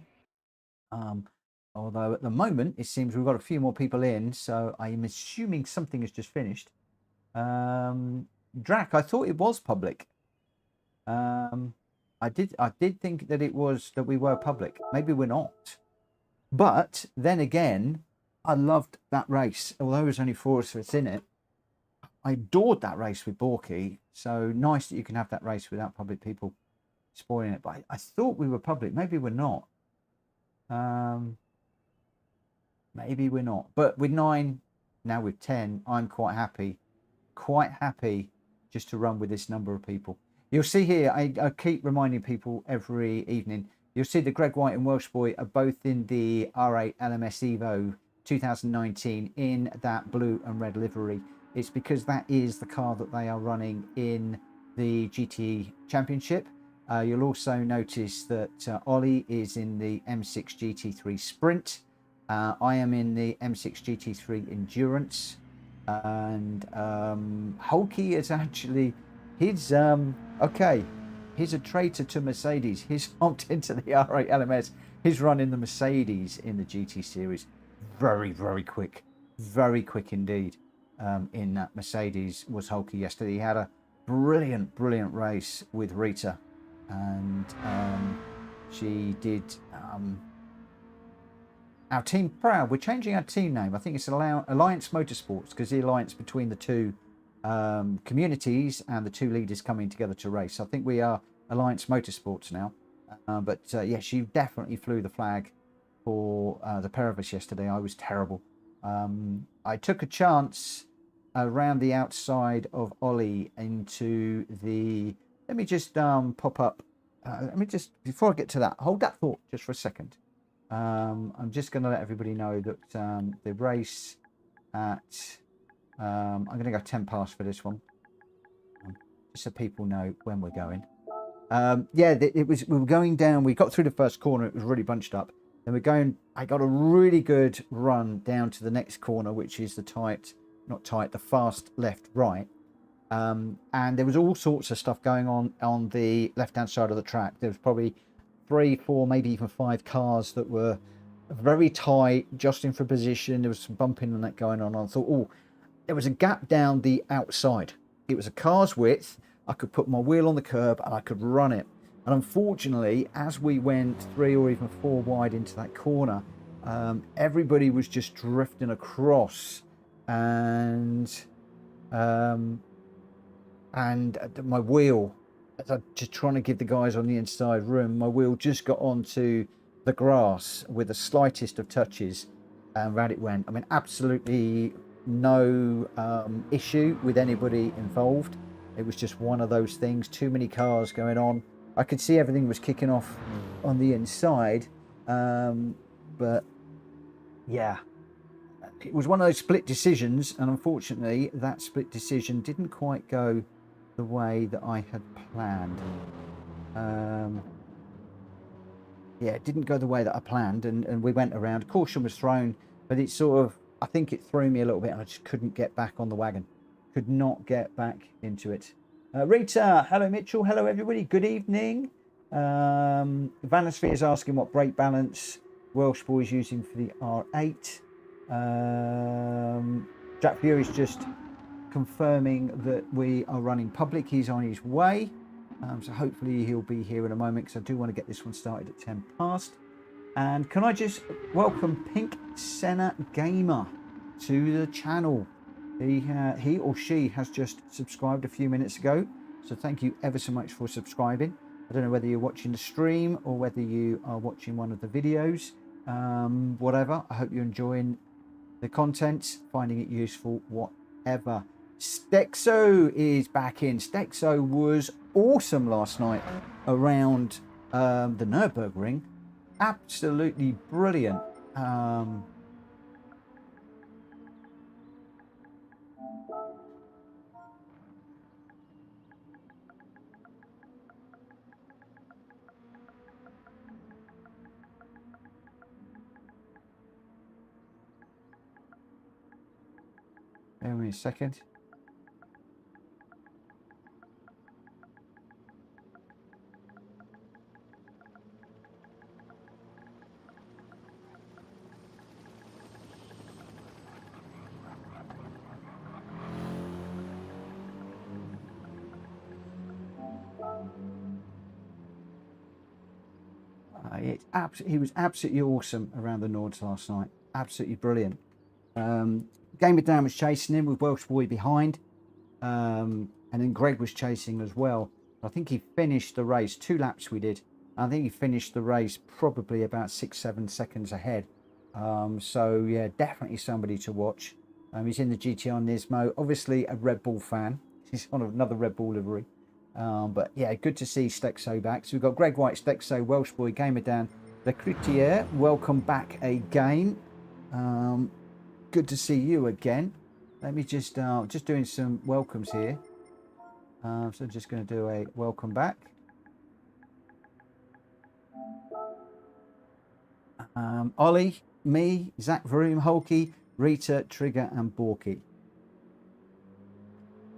Although at the moment, it seems we've got a few more people in, so I'm assuming something has just finished. Drac, I thought it was public. I did think that we were public. Maybe we're not. But then again, I loved that race. Although there's only 4 of us in it, I adored that race with Borky. So nice that you can have that race without public people spoiling it. But I thought we were public. Maybe we're not. Maybe we're not. But with 9, now with 10, I'm quite happy. Quite happy just to run with this number of people. You'll see here, I keep reminding people every evening, you'll see that Greg White and Welsh Boy are both in the R8 LMS Evo 2019 in that blue and red livery. It's because that is the car that they are running in the GT Championship. You'll also notice that Ollie is in the M6 GT3 Sprint. I am in the M6 GT3 Endurance. And Hulky is actually... He's okay. He's a traitor to Mercedes. He's hopped into the R8 LMS. He's running the Mercedes in the GT series. Very, very quick indeed. In that Mercedes was Hulky yesterday. He had a brilliant race with Rita, and she did our team proud. We're changing our team name. I think it's Alliance Motorsports, because the alliance between the two communities and the two leaders coming together to race. I think we are Alliance Motorsports now. But yeah, she definitely flew the flag for the pair of us yesterday. I was terrible. I took a chance around the outside of Ollie into the... Let me just pop up. Let me just, before I get to that, hold that thought just for a second. I'm just going to let everybody know that the race at... I'm going to go 10 past for this one, just so people know when we're going. Yeah, we were going down. We got through the first corner. It was really bunched up. Then we're going. I got a really good run down to the next corner, which is the the fast left right. And there was all sorts of stuff going on the left-hand side of the track. There was probably 3, 4, maybe even 5 cars that were very tight, jostling for position. There was some bumping and that going on. I thought, oh. There was a gap down the outside. It was a car's width. I could put my wheel on the curb and I could run it. And unfortunately, as we went 3 or even 4 wide into that corner, everybody was just drifting across, and my wheel, as I just trying to give the guys on the inside room, my wheel just got onto the grass with the slightest of touches, and round it went. I mean, absolutely no issue with anybody involved. It was just one of those things. Too many cars going on. I could see everything was kicking off on the inside, but yeah, it was one of those split decisions, and unfortunately that split decision didn't quite go the way that I had planned. Yeah, it didn't go the way that I planned, and we went around. Caution was thrown, but it sort of, I think it threw me a little bit, and I just couldn't get back on the wagon. Could not get back into it. Rita, hello Mitchell, hello everybody, good evening. Vanosphere is asking what brake balance Welsh Boy is using for the R8. Jack Fury is just confirming that we are running public. He's on his way, so hopefully he'll be here in a moment, because I do want to get this one started at 10 past. And can I just welcome Pink Senna Gamer to the channel. He or she has just subscribed a few minutes ago. So thank you ever so much for subscribing. I don't know whether you're watching the stream or whether you are watching one of the videos. Whatever. I hope you're enjoying the content, finding it useful, whatever. Stexo is back in. Stexo was awesome last night around the Nürburgring. Absolutely brilliant. Give me a second. He was absolutely awesome around the Nords last night. Absolutely brilliant. Game of Dan was chasing him with Welsh Boy behind, and then Greg was chasing as well. I think he finished the race, 2 laps we did. I think he finished the race probably about 6-7 seconds ahead. So yeah, definitely somebody to watch. He's in the GTR Nismo, obviously a Red Bull fan. He's on another Red Bull livery. But yeah, good to see Stexo back. So we've got Greg White, Stexo, Welsh Boy, Gamer Dan, Le Crutier. Welcome back again. Good to see you again. Let me just doing some welcomes here. So I'm just going to do a welcome back. Ollie, me, Zach Vroom, Hulky, Rita, Trigger, and Borky.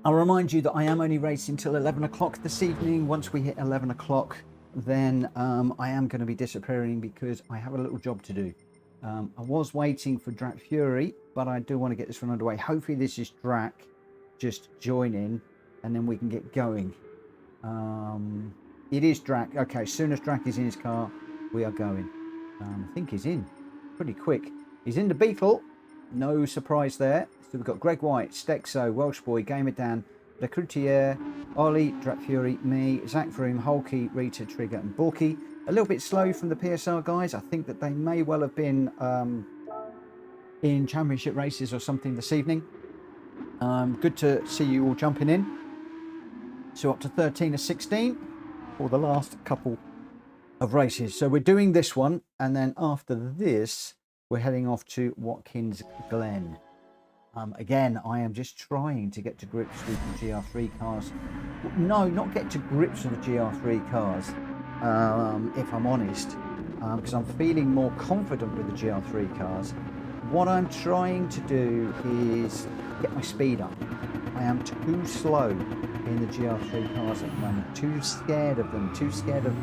I'll remind you that I am only racing till 11 o'clock this evening. Once we hit 11 o'clock, then I am going to be disappearing because I have a little job to do. I was waiting for Drac Fury, but I do want to get this one underway. Hopefully this is Drac just joining, and then we can get going. It is Drac. Okay, as soon as Drac is in his car, we are going. I think he's in pretty quick. He's in the Beetle. No surprise there. So we've got Greg White, Stexo, Welsh Boy, Gamer Dan, Le Crutier, Ollie, Drac Fury, me, Zach Vroom, Hulky, Rita, Trigger, and Borky. A little bit slow from the PSR guys. I think that they may well have been in championship races or something this evening. Good to see you all jumping in. So up to 13 of 16 for the last couple of races. So we're doing this one, and then after this, we're heading off to Watkins Glen. Again, I am just trying to get to grips with the GR3 cars. No, not get to grips with the GR3 cars, if I'm honest, because I'm feeling more confident with the GR3 cars. What I'm trying to do is get my speed up. I am too slow in the GR3 cars at the moment, too scared of them, too scared of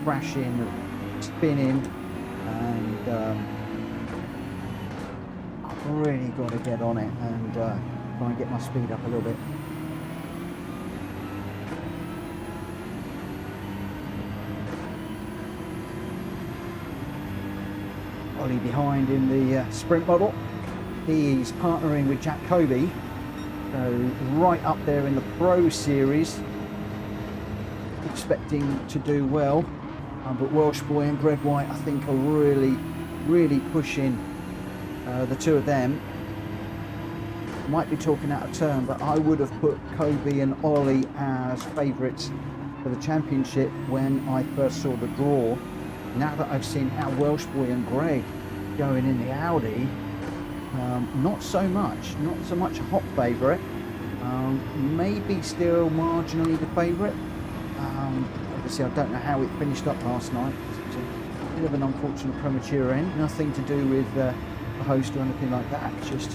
crashing, spinning, and I've really got to get on it and try and get my speed up a little bit. Ollie behind in the sprint model. He's partnering with Jack Kobe, so right up there in the Pro Series, expecting to do well. But Welsh Boy and Greg White, I think, are really pushing the two of them. Might be talking out of turn, but I would have put Kobe and Ollie as favourites for the championship when I first saw the draw. Now that I've seen our Welsh Boy and Greg going in the Audi, not so much a hot favourite. Maybe still marginally the favourite. Obviously, I don't know how it finished up last night. It was a bit of an unfortunate premature end. Nothing to do with the host or anything like that. It's just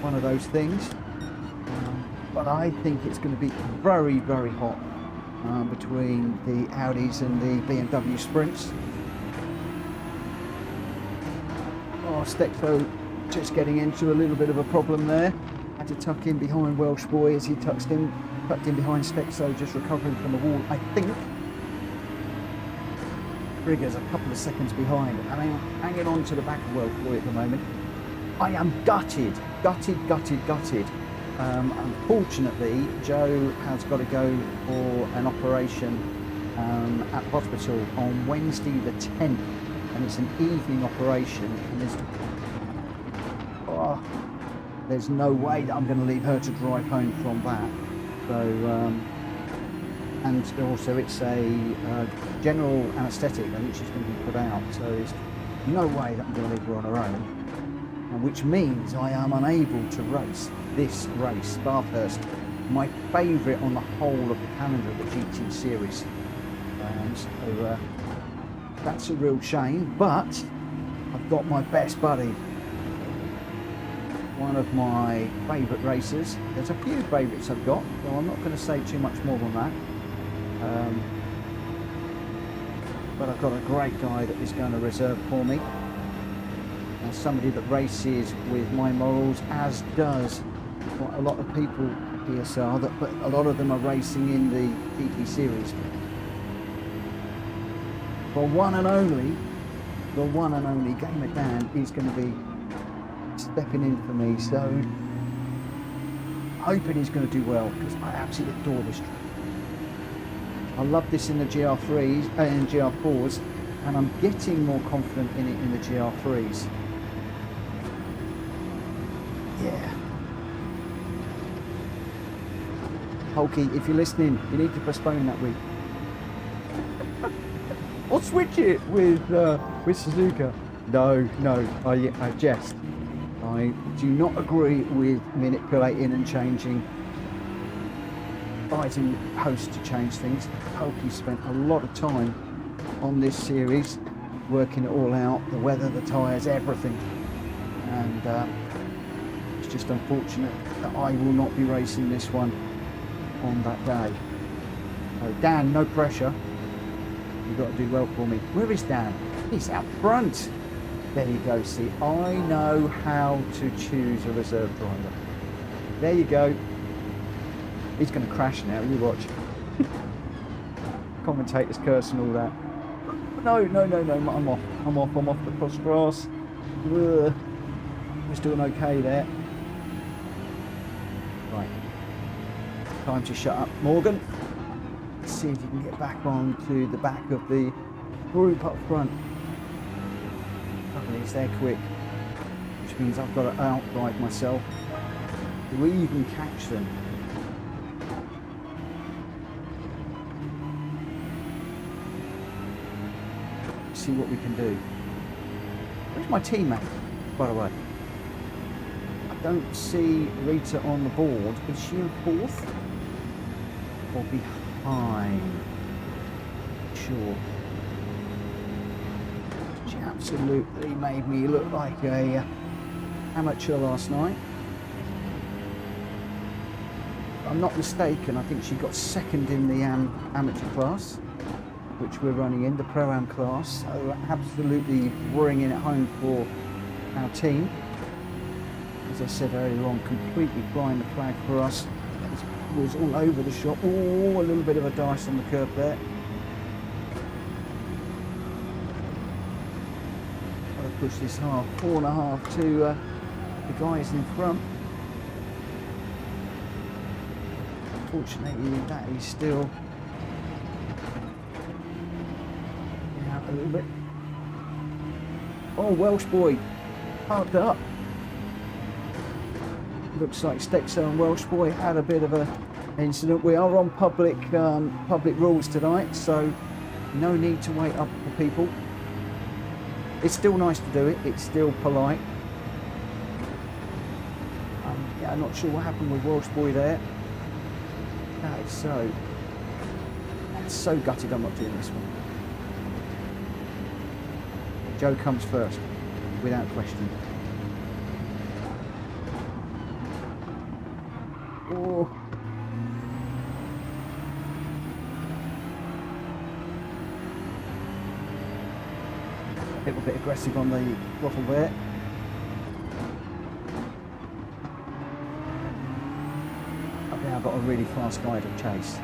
one of those things. But I think it's going to be very hot between the Audis and the BMW Sprints. Oh, Stexo just getting into a little bit of a problem there. Had to tuck in behind Welsh Boy as he tucked in behind Stexo, just recovering from the wall, I think. Trigger's a couple of seconds behind, and I'm hanging on to the back of Welsh Boy at the moment. I am gutted Unfortunately, Joe has got to go for an operation at hospital on Wednesday the 10th, and it's an evening operation, and there's no way that I'm going to leave her to drive home from that. So and also it's a general anaesthetic. I think she's going to be put out, so there's no way that I'm going to leave her on her own, which means I am unable to race this race, Bathurst, my favourite on the whole of the calendar of the GT series. So that's a real shame, but I've got my best buddy, one of my favourite racers. There's a few favourites I've got, so I'm not going to say too much more than that. But I've got a great guy that is going to reserve for me. And somebody that races with my morals, as does quite a lot of people at PSR, but a lot of them are racing in the GT series. The one and only Gamer Dan is going to be stepping in for me, so hoping he's going to do well, because I absolutely adore this track. I love this in the GR3s and GR4s, and I'm getting more confident in it in the GR3s. Yeah. Hulky, if you're listening, you need to postpone that week. Or switch it with Suzuka. No, I jest. I do not agree with manipulating and changing, advising hosts to change things. Hulky spent a lot of time on this series, working it all out, the weather, the tyres, everything. And it's just unfortunate that I will not be racing this one on that day. So Dan, no pressure. You've got to do well for me. Where is Dan? He's out front. There you go. See, I know how to choose a reserve driver. There you go. He's going to crash now. You watch. Commentators curse and all that. No. I'm off the cross grass. We're doing okay there. Right. Time to shut up, Morgan. Let's see if you can get back onto the back of the group up front. He's there quick, which means I've got to outdrive myself to even catch them. Let's see what we can do. Where's my teammate, by the way? I don't see Rita on the board. Is she in fourth or behind? Sure. She absolutely made me look like a amateur last night. If I'm not mistaken, I think she got second in the amateur class, which we're running in, the Pro-Am class. So absolutely bringing it home for our team. As I said earlier on, completely flying the flag for us. It was all over the shop. Oh, a little bit of a dice on the curb there. Push this hard, 4.5 to the guys in front. Unfortunately, that is still out a little bit. Oh, Welsh boy, parked up. Looks like Stexo and Welsh boy had a bit of an incident. We are on public rules tonight, so no need to wait up for people. It's still nice to do it, it's still polite. Yeah, I'm not sure what happened with Welsh boy there. That's so gutted I'm not doing this one. Joe comes first, without question. Oh. A little bit aggressive on the throttle there. Up there I've got a really fast guy to chase.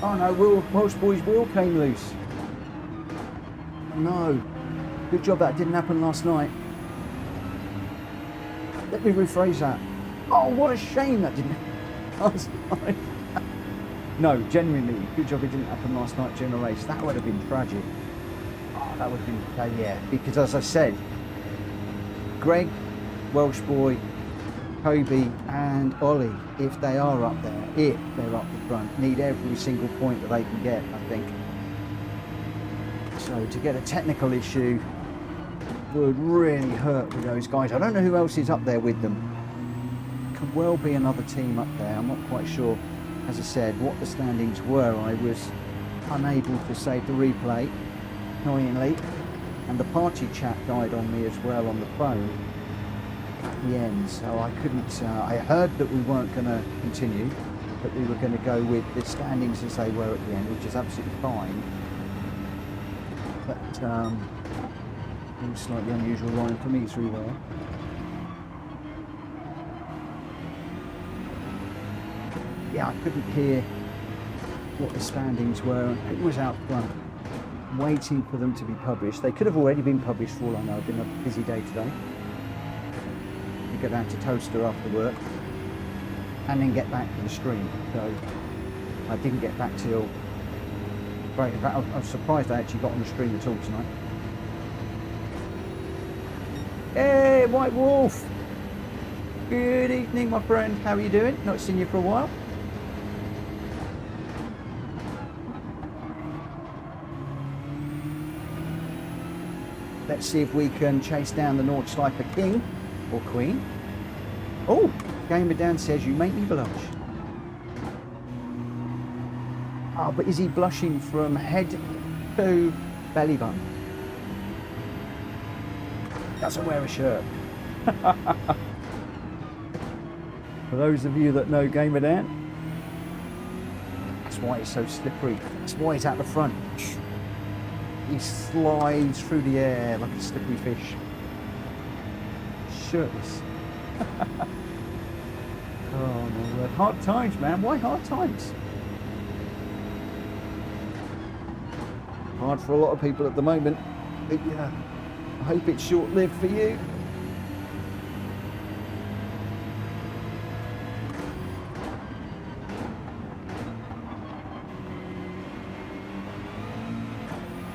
Oh no, Welsh boy's wheel came loose. No. Good job that didn't happen last night. Let me rephrase that. Oh, what a shame that didn't happen last night. No, genuinely, good job it didn't happen last night during the race. That would have been tragic. Oh, that would have been, yeah, because as I said, Greg, Welsh Boy, Kobe and Ollie, if they're up there the front, need every single point that they can get, I think. So to get a technical issue would really hurt with those guys. I don't know who else is up there with them. Could well be another team up there. I'm not quite sure, as I said, what the standings were. I was unable to save the replay, annoyingly, and the party chat died on me as well on the phone at the end, so I couldn't, I heard that we weren't going to continue, but we were going to go with the standings as they were at the end, which is absolutely fine. But it was a slightly unusual line for me through there. Yeah, I couldn't hear what the standings were. It was out front, waiting for them to be published. They could have already been published for all I know. It's been a busy day today. Go down to Toaster after work and then get back to the stream, so I didn't get back till great. In fact, I was surprised I actually got on the stream at all tonight. Hey, White Wolf, good evening my friend, how are you doing? Not seen you for a while. Let's see if we can chase down the Nordschleifer King or Queen. Oh, Gamer Dan says you make me blush. Oh, but is he blushing from head to belly button? Doesn't wear a shirt. For those of you that know Gamer Dan, that's why he's so slippery. That's why he's at the front. He slides through the air like a slippery fish. Shirtless. Oh my word. Hard times, man. Why hard times? Hard for a lot of people at the moment. But yeah, I hope it's short-lived for you.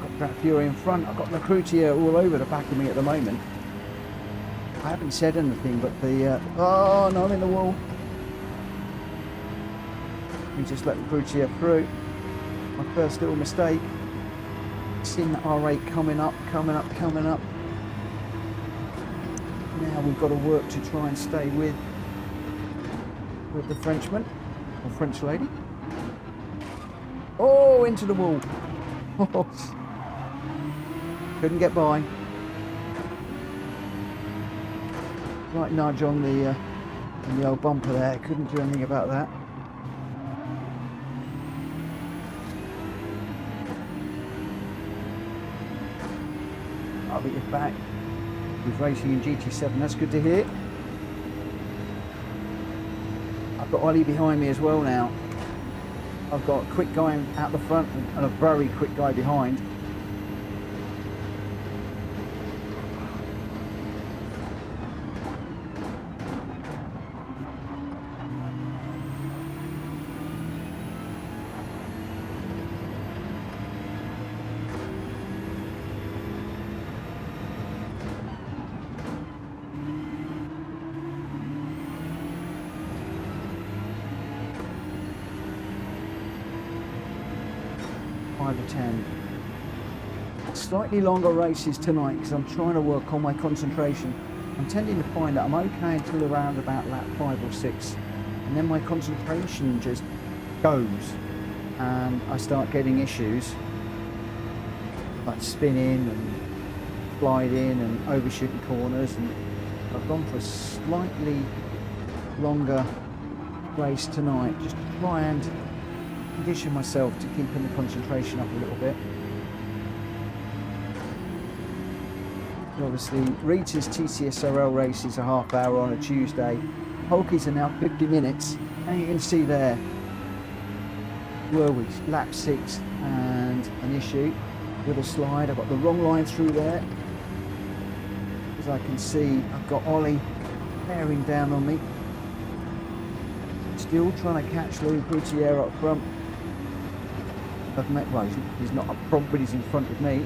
Got that Fury in front. I've got the Croutier all over the back of me at the moment. I haven't said anything, but the oh no, I'm in the wall. Let me just let the Croutier through. My first little mistake. Seeing the R8 coming up. Now we've got to work to try and stay with the Frenchman or French lady. Oh, into the wall. Couldn't get by. Right nudge on the old bumper there. Couldn't do anything about that. I'll be back with racing in GT7. That's good to hear. I've got Ollie behind me as well now. I've got a quick guy out the front and a very quick guy behind. Slightly longer races tonight because I'm trying to work on my concentration. I'm tending to find that I'm okay until around about lap 5 or 6, and then my concentration just goes and I start getting issues like spinning and sliding and overshooting corners, and I've gone for a slightly longer race tonight just to try and condition myself to keeping the concentration up a little bit. Obviously, Rita's TCSRL races are half hour on a Tuesday. Hulky's are now 50 minutes, and you can see there, were we lap 6 and an issue with a slide. I've got the wrong line through there. As I can see, I've got Ollie bearing down on me. Still trying to catch Louis Coutier up front. Well, he's not up front, but he's in front of me.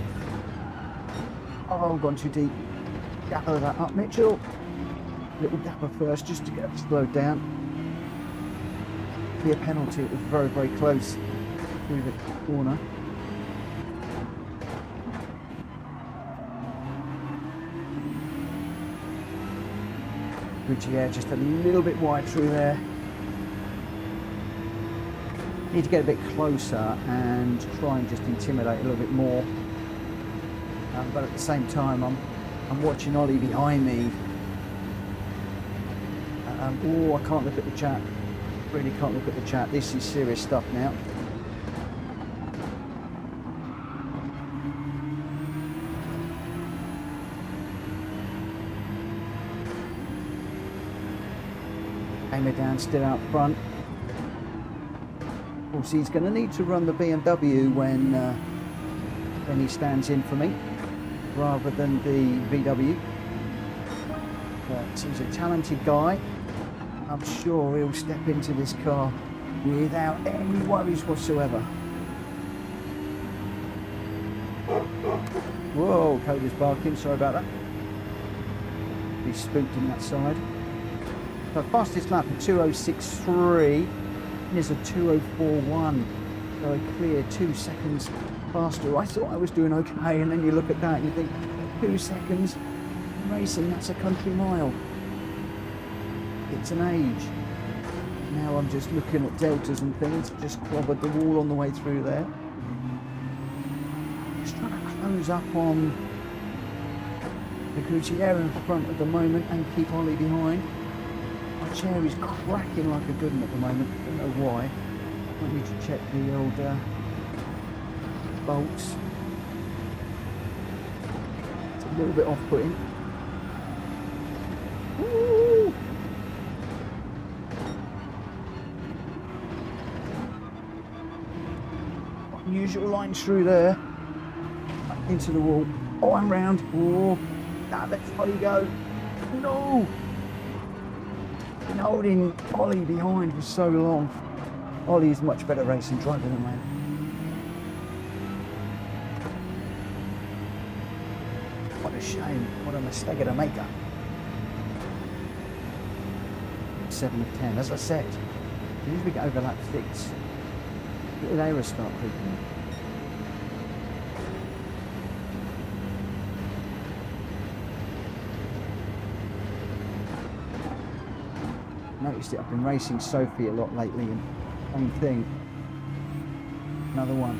Oh, gone too deep. Dapper that up, Mitchell. Little dapper first, just to get it slowed down. Be a penalty. It was very, very close through the corner. Coutier just a little bit wide through there. Need to get a bit closer and try and just intimidate a little bit more. But at the same time, I'm watching Ollie behind me. Oh, I can't look at the chat. Really can't look at the chat. This is serious stuff now. Aimer down, still out front. Of course, he's going to need to run the BMW when he stands in for me, rather than the VW. But he's a talented guy. I'm sure he'll step into this car without any worries whatsoever. Whoa, Coda's barking, sorry about that. He's spooked in that side. So fastest lap of 2:06.3. Is a 2:04.1, so a clear 2 seconds faster. I thought I was doing okay, and then you look at that and you think 2 seconds racing, that's a country mile. It's an age. Now I'm just looking at deltas and things. Just clobbered the wall on the way through there. Just trying to close up on the Coutier in front at the moment and keep Ollie behind. My chair is cracking like a good one at the moment. I don't know why. I need to check the old bolts. It's a little bit off-putting. Woo! Unusual lines through there. Into the wall. Oh, I'm round. Oh, now let's Ollie go. No! Been holding Ollie behind for so long. Ollie is much better racing driver than I am. What a shame. What a mistake of a maker. 7 of 10. As I said, as soon as we get over lap 6, little errors start creeping in. Noticed it. I've been racing Sophie a lot lately, and same thing. Another one.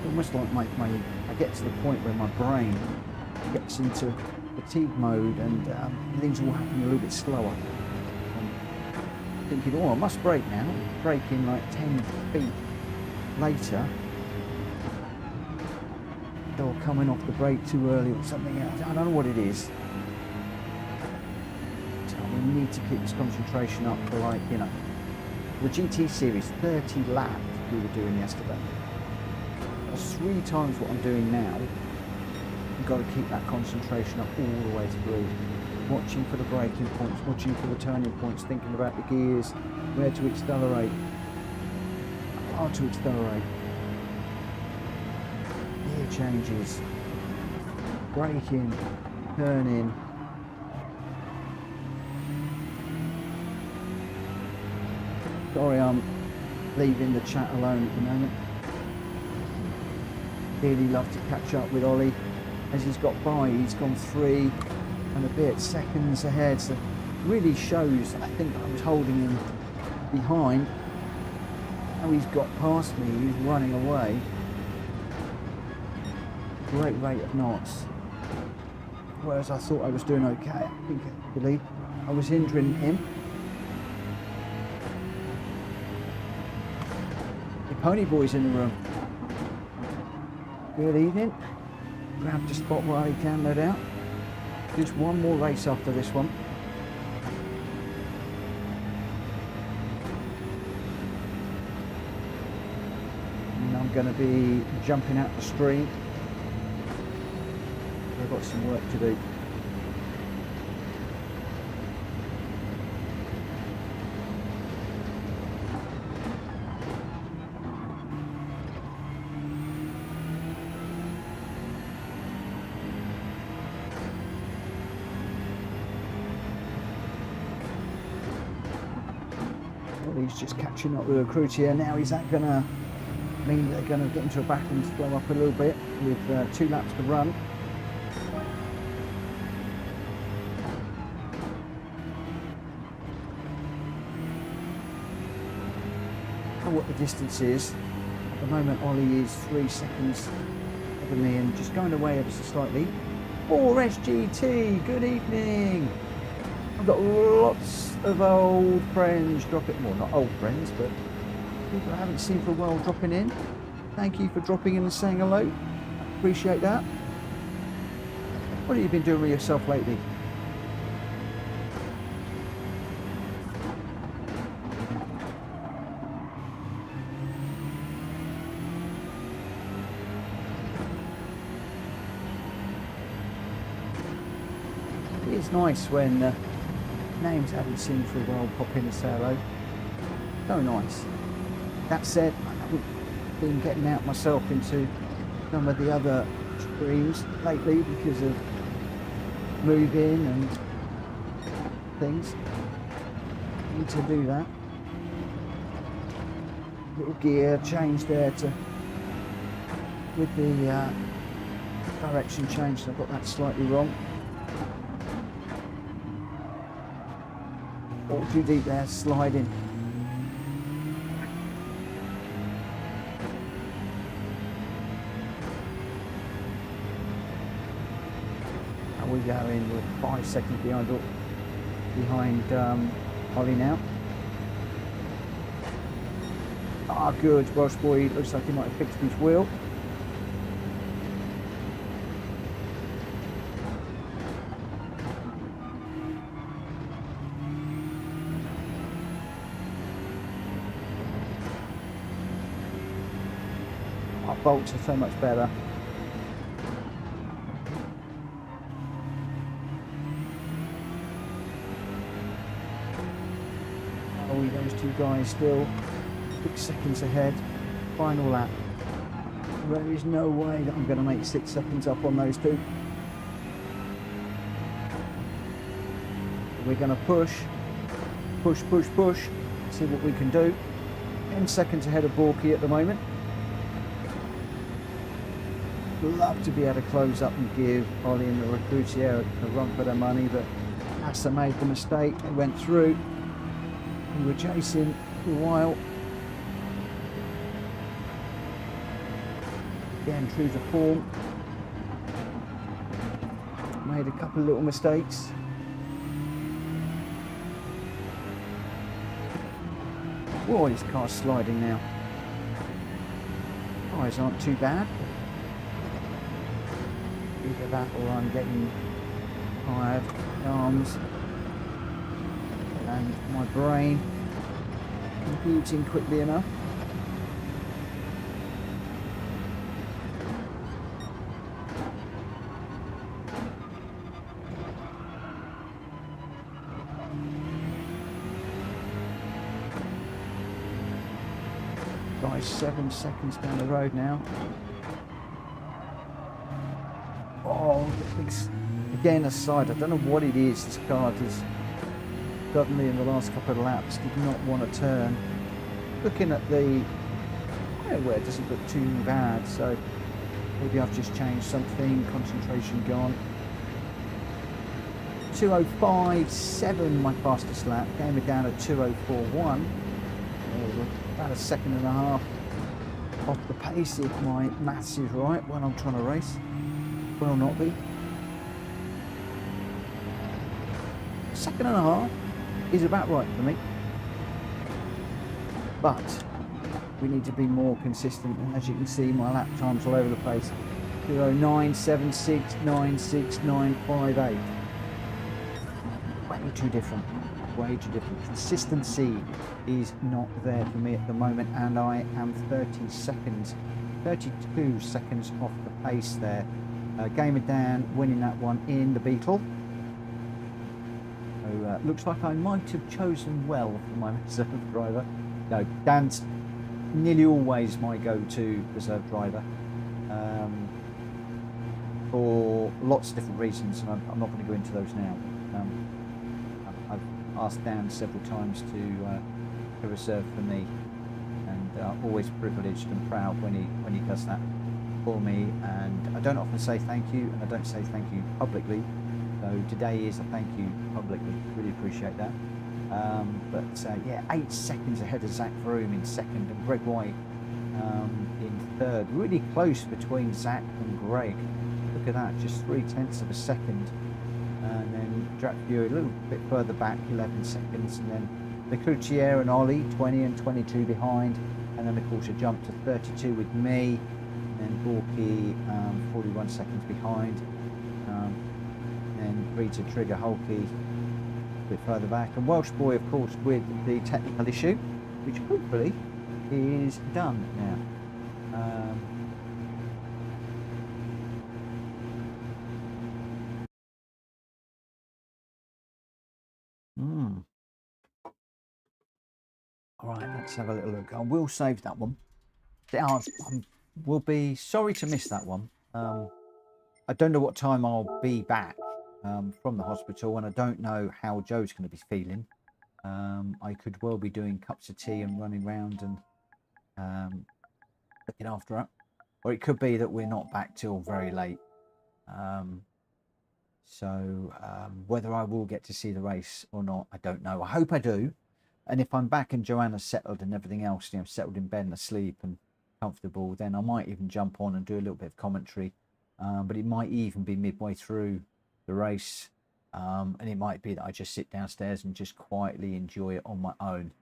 Almost like I get to the point where my brain gets into fatigue mode, and things will happen a little bit slower. I'm thinking, oh, I must brake now. Braking like 10 feet later. Or coming off the brake too early or something else. I don't know what it is. We need to keep this concentration up for, like, you know, the GT series 30 laps we were doing yesterday. That's 3 times what I'm doing now. You've got to keep that concentration up all the way through. Watching for the braking points, watching for the turning points, thinking about the gears, where to accelerate, how to accelerate, gear changes, braking, turning. Sorry, I'm leaving the chat alone at the moment. Really love to catch up with Ollie. As he's got by, he's gone 3 and a bit seconds ahead. So really shows, I think I was holding him behind. Now he's got past me, he's running away. Great rate of knots. Whereas I thought I was doing okay. I think actually I was hindering him. Pony boys in the room. Good evening. Grab the spot while he can, no doubt. Just one more race after this one. And I'm going to be jumping out the street. I've got some work to do. He's just catching up with a crew here now. Is that going to mean they're going to get into a battle and slow up a little bit with 2 laps to run? I don't know what the distance is. At the moment, Ollie is 3 seconds over me and just going away ever so slightly. SGT, good evening. I've got lots of old friends dropping, well, not old friends, but people I haven't seen for a while dropping in. Thank you for dropping in and saying hello. Appreciate that. What have you been doing with yourself lately? It's nice when names I haven't seen for a while pop in and say hello. So nice. That said, I haven't been getting out myself into some of the other streams lately because of moving and things. Need to do that. Little gear change there to with the direction change. So I've got that slightly wrong. All too deep there, sliding. And we go in with 5 seconds behind Ollie now. Ah, good. Welsh boy looks like he might have fixed his wheel. Bolts are so much better. Oh, those 2 guys still 6 seconds ahead. Final lap. There is no way that I'm going to make 6 seconds up on those 2. We're going to push, see what we can do. 10 seconds ahead of Borky at the moment. Love to be able to close up and give Ollie and the recruitier a run for their money, but NASA made the mistake. They went through. We were chasing for a while. Again, true to form. Made a couple of little mistakes. Whoa, this car's sliding now. Tyres aren't too bad. Either that or I'm getting tired, arms and my brain computing quickly enough. Guys, 7 seconds down the road now. Oh, again aside, I don't know what it is. This car has suddenly in the last couple of laps did not want to turn. Looking at the where it doesn't look too bad, so maybe I've just changed something. Concentration gone. 2:05.7 my fastest lap. Came down at 2:04.1. About a second and a half off the pace if my maths is right when I'm trying to race. Will not be. Second and a half is about right for me. But we need to be more consistent, and as you can see my lap times all over the place. 2:09.76, 9.6, 9.58. Way too different. Way too different. Consistency is not there for me at the moment, and I am 32 seconds off the pace there Gamer Dan winning that one in the Beetle. So looks like I might have chosen well for my reserve driver. No, Dan's nearly always my go-to reserve driver. For lots of different reasons, and I'm not going to go into those now. I've asked Dan several times to reserve for me, and always privileged and proud when he does that for me. And I don't often say thank you, and I don't say thank you publicly. So today is a thank you publicly. Really appreciate that. Yeah, 8 seconds ahead of Zach Vroom in second, and Greg White in third. Really close between Zach and Greg. Look at that, just 0.3 of a second. And then Jack Fury a little bit further back, 11 seconds. And then Leclerc and Ollie, 20 and 22 behind. And then, of course, a jump to 32 with me. And then Borky, 41 seconds behind. And Rita Trigger Hulky a bit further back. And Welsh Boy, of course, with the technical issue, which hopefully is done now. All right, let's have a little look. I will save that one. We'll be sorry to miss that one. I don't know what time I'll be back from the hospital, and I don't know how Joe's going to be feeling. I could well be doing cups of tea and running around and looking after her. Or it could be that we're not back till very late. Whether I will get to see the race or not, I don't know. I hope I do. And if I'm back and Joanna's settled and everything else, you know, settled in bed and asleep and comfortable, then I might even jump on and do a little bit of commentary. But it might even be midway through the race. And it might be that I just sit downstairs and just quietly enjoy it on my own.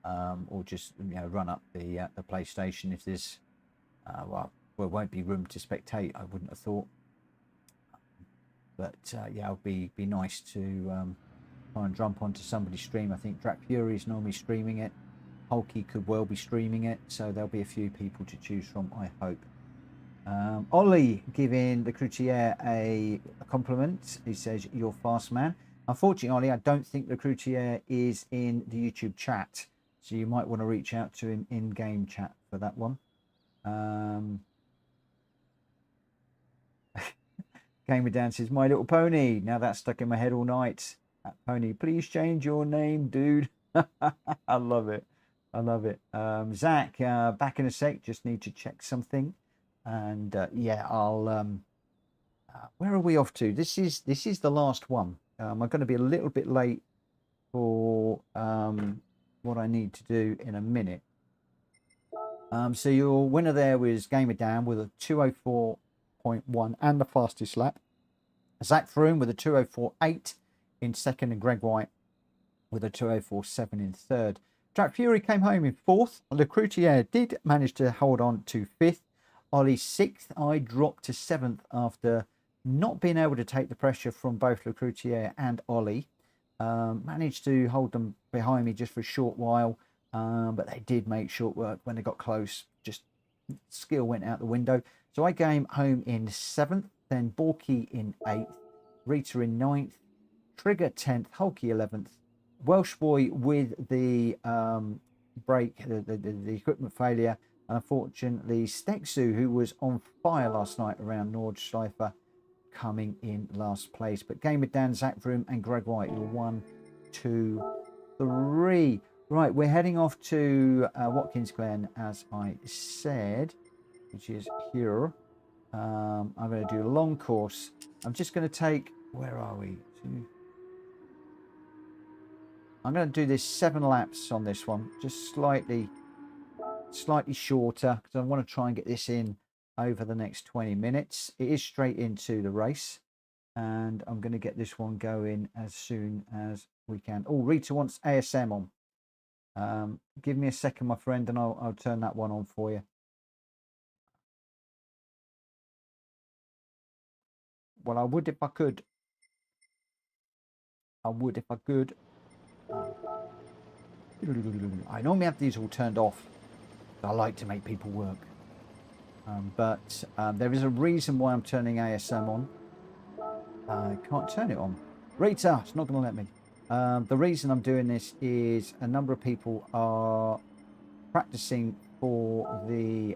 Or just, you know, run up the PlayStation if there's, well, there won't be room to spectate, I wouldn't have thought. But yeah, it'll be nice to try and jump onto somebody's stream. I think Drac Fury is normally streaming it. Hulky could well be streaming it, so there'll be a few people to choose from, I hope. Ollie giving the Cloutier a compliment. He says, "You're fast, man." Unfortunately, Ollie, I don't think the Cloutier is in the YouTube chat, so you might want to reach out to him in game chat for that one. Gamer Dan says, "My Little Pony." Now that's stuck in my head all night. That pony, please change your name, dude. I love it. I love it. Zach, back in a sec. Just need to check something. And yeah, I'll. Where are we off to? This is the last one. I'm going to be a little bit late for what I need to do in a minute. So your winner there was Gamer Dan with a 2:04.1 and the fastest lap. Zach Froome with a 2:04.8 in second, and Greg White with a 2:04.7 in third. Jack Fury came home in fourth. Le Cloutier did manage to hold on to fifth. Ollie sixth. I dropped to seventh after not being able to take the pressure from both Le Cloutier and Ollie. Managed to hold them behind me just for a short while, but they did make short work when they got close. Just skill went out the window. So I came home in seventh, then Borky in eighth, Rita in ninth, Trigger 10th, Hulky 11th, Welsh Boy with the brake, the equipment failure. Unfortunately, Stexu, who was on fire last night around Nordschleife, coming in last place. But Gamer Dan, Zach Vroom, and Greg White, you're 1, 2, 3. Right, we're heading off to Watkins Glen, as I said, which is here. I'm going to do a long course. I'm just going to take, where are we? I'm going to do this 7 laps on this one, just slightly shorter, because I want to try and get this in over the next 20 minutes. It is straight into the race, and I'm going to get this one going as soon as we can. Oh, Rita wants ASM on. Give me a second, my friend, and I'll turn that one on for you. Well, I would if I could. I would if I could. I normally have these all turned off. I like to make people work. But there is a reason why I'm turning ASM on. I can't turn it on. Rita, it's not going to let me. The reason I'm doing this is a number of people are practicing for the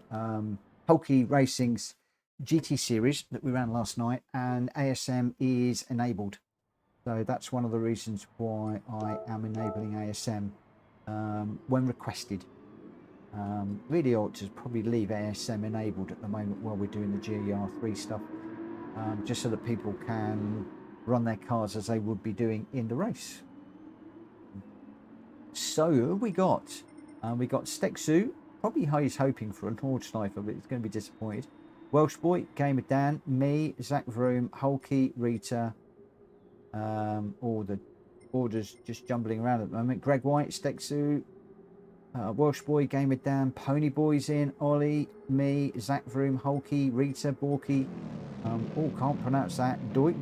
Hulky Racing's GT series that we ran last night, and ASM is enabled. So that's one of the reasons why I am enabling ASM when requested. Really ought to probably leave ASM enabled at the moment while we're doing the GER3 stuff, just so that people can run their cars as they would be doing in the race. So who we got Steksu. Probably he's hoping for a Nordschleifer, but he's going to be disappointed. Welsh Boy, Gamer Dan, me, Zach Vroom, Hulky, Rita, all the orders just jumbling around at the moment. Greg White, Steksu, Welsh Boy, Gamer Dan, Pony Boy's in, Ollie, me, Zach Vroom, Hulky, Rita, Borky. Can't pronounce that. No,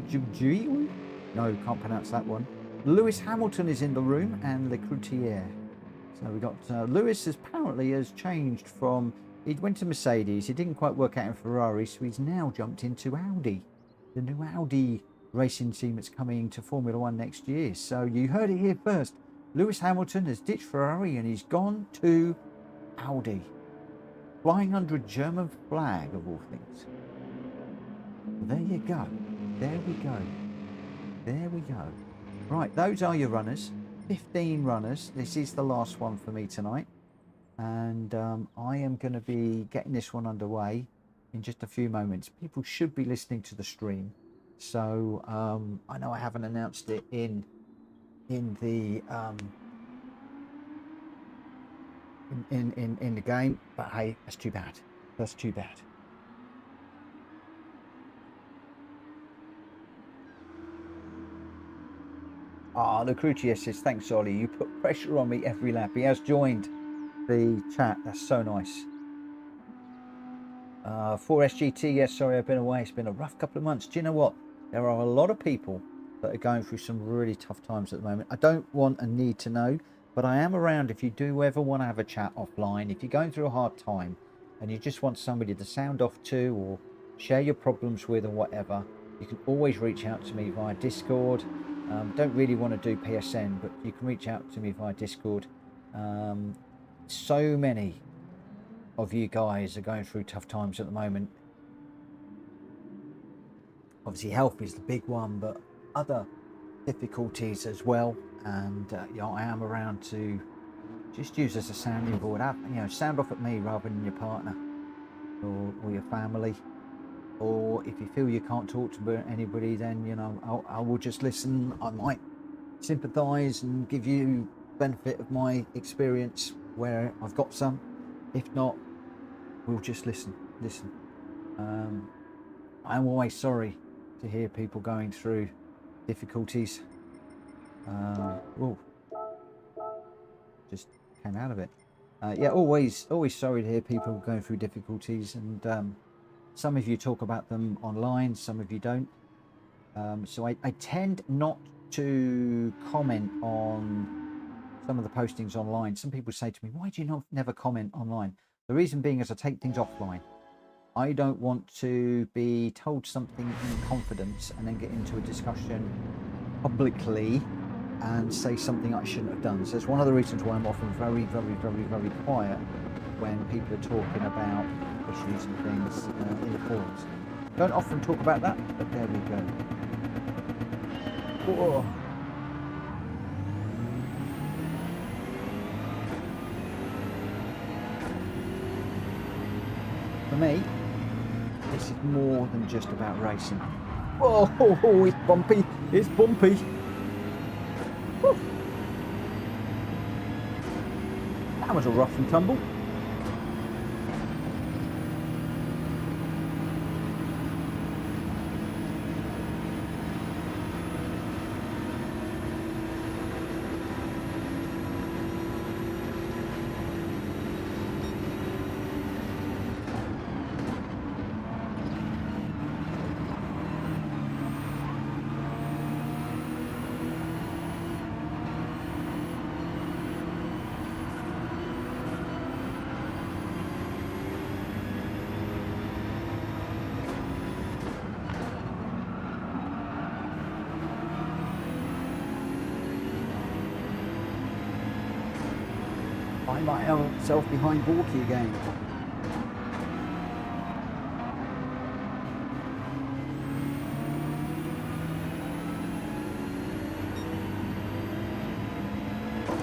can't pronounce that one. Lewis Hamilton is in the room, and Le Croutier. So we got Lewis apparently has changed from, he went to Mercedes, he didn't quite work out in Ferrari, so he's now jumped into Audi, the new Audi racing team that's coming to Formula One next year. So you heard it here first. Lewis Hamilton has ditched Ferrari and he's gone to Audi, flying under a German flag of all things. There you go. There we go. There we go. Right, those are your runners. 15 runners. This is the last one for me tonight, and I am going to be getting this one underway in just a few moments. People should be listening to the stream, so I know I haven't announced it in the in the game, but hey, that's too bad. That's too bad. The Crucier says, thanks, Ollie. You put pressure on me every lap. He has joined the chat. That's so nice. 4SGT, yes, sorry, I've been away. It's been a rough couple of months. Do you know what? There are a lot of people that are going through some really tough times at the moment. I don't want and need to know, but I am around if you do ever want to have a chat offline. If you're going through a hard time and you just want somebody to sound off to or share your problems with or whatever, you can always reach out to me via Discord. Don't really want to do PSN, but you can reach out to me via Discord. So many of you guys are going through tough times at the moment. Obviously health is the big one, but other difficulties as well. And I am around to just use as a sounding board. Sound off at me rather than your partner or your family. Or if you feel you can't talk to anybody, then I will just listen. I might sympathise and give you benefit of my experience where I've got some. If not, we'll just listen. I'm always sorry to hear people going through difficulties. Just came out of it. Always sorry to hear people going through difficulties, and some of you talk about them online, some of you don't. So I tend not to comment on some of the postings online. Some people say to me, why do you never comment online? The reason being is I take things offline. I don't want to be told something in confidence and then get into a discussion publicly and say something I shouldn't have done. So it's one of the reasons why I'm often very, very, very, very quiet when people are talking about issues and things in the forums. Don't often talk about that, but there we go. Whoa. For me, this is more than just about racing. Oh, it's bumpy. It's bumpy. Whew. That was a rough and tumble. find myself behind Hulky again.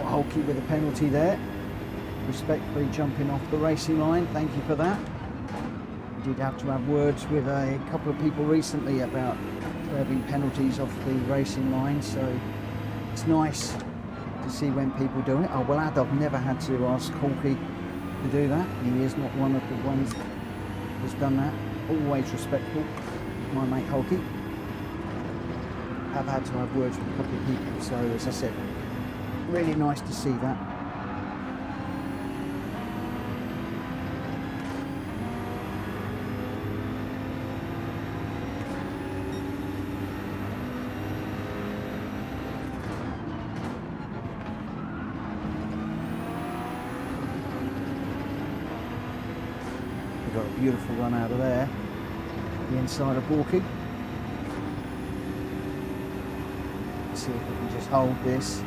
Hulky with a penalty there. Respectfully jumping off the racing line. Thank you for that. We did have to have words with a couple of people recently about having penalties off the racing line, so it's nice to see when people do it. I will add, I've never had to ask Hulky to do that. He is not one of the ones that's done that. Always respectful, my mate Hulky. I've had to have words with a couple of people, so as I said, really nice to see that. We've got a beautiful run out of there, the inside of Hulky. Let's see if we can just hold this.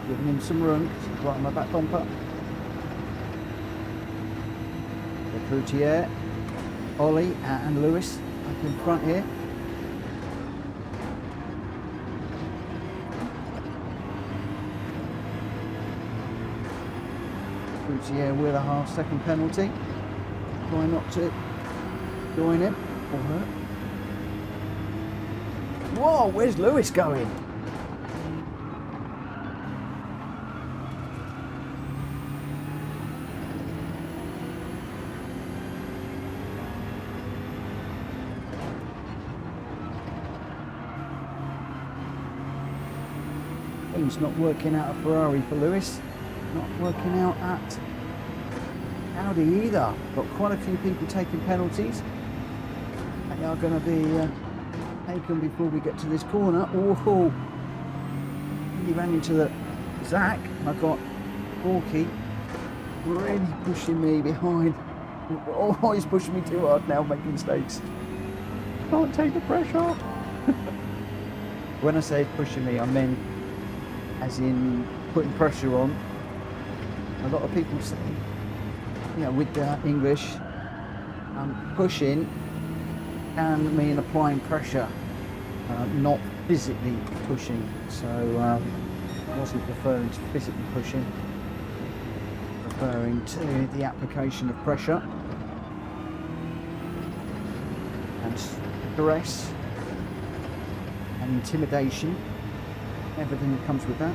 Giving him some room, he's right on my back bumper. The Coutier, Ollie and Lewis up in front here. Coutier with a half-second penalty. Try not to join him or her. Whoa, where's Lewis going? Things not working out at Ferrari for Lewis, not working out at Audi either. Got quite a few people taking penalties. They are going to be taken before we get to this corner. Oh, he ran into the Zach. I got Hulky really pushing me behind. Oh, he's pushing me too hard now, making mistakes. Can't take the pressure off. When I say pushing me, I meant as in putting pressure on. A lot of people say, you know, with English, pushing can mean applying pressure, not physically pushing. So I wasn't referring to physically pushing, referring to the application of pressure and duress and intimidation. Everything that comes with that.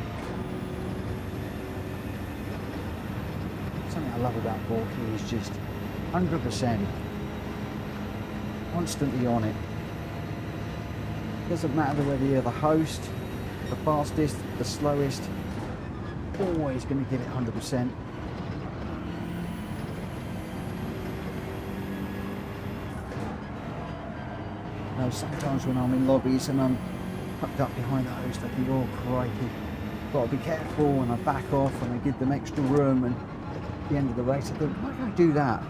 Something I love about Hulky is just 100%, constantly on it. Doesn't matter whether you're the host, the fastest, the slowest, always going to give it 100%. Now, sometimes when I'm in lobbies and I'm tucked up behind the host, I think, oh crikey, got to be careful, and I back off and I give them extra room, and at the end of the race I think, why don't I do that?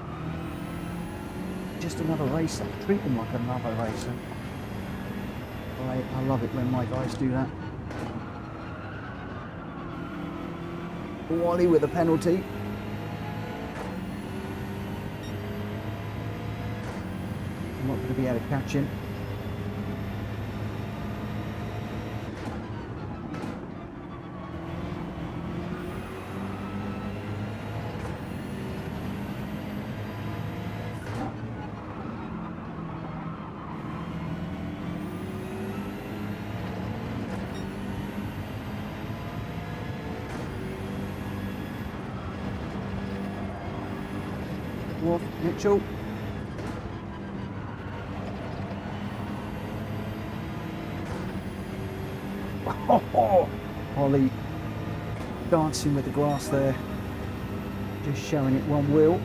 Just another racer, treat them like another racer. I love it when my guys do that. Wally with a penalty. I'm not going to be able to catch him. Mitchell. Oh, Ollie dancing with the grass there, just showing it one wheel.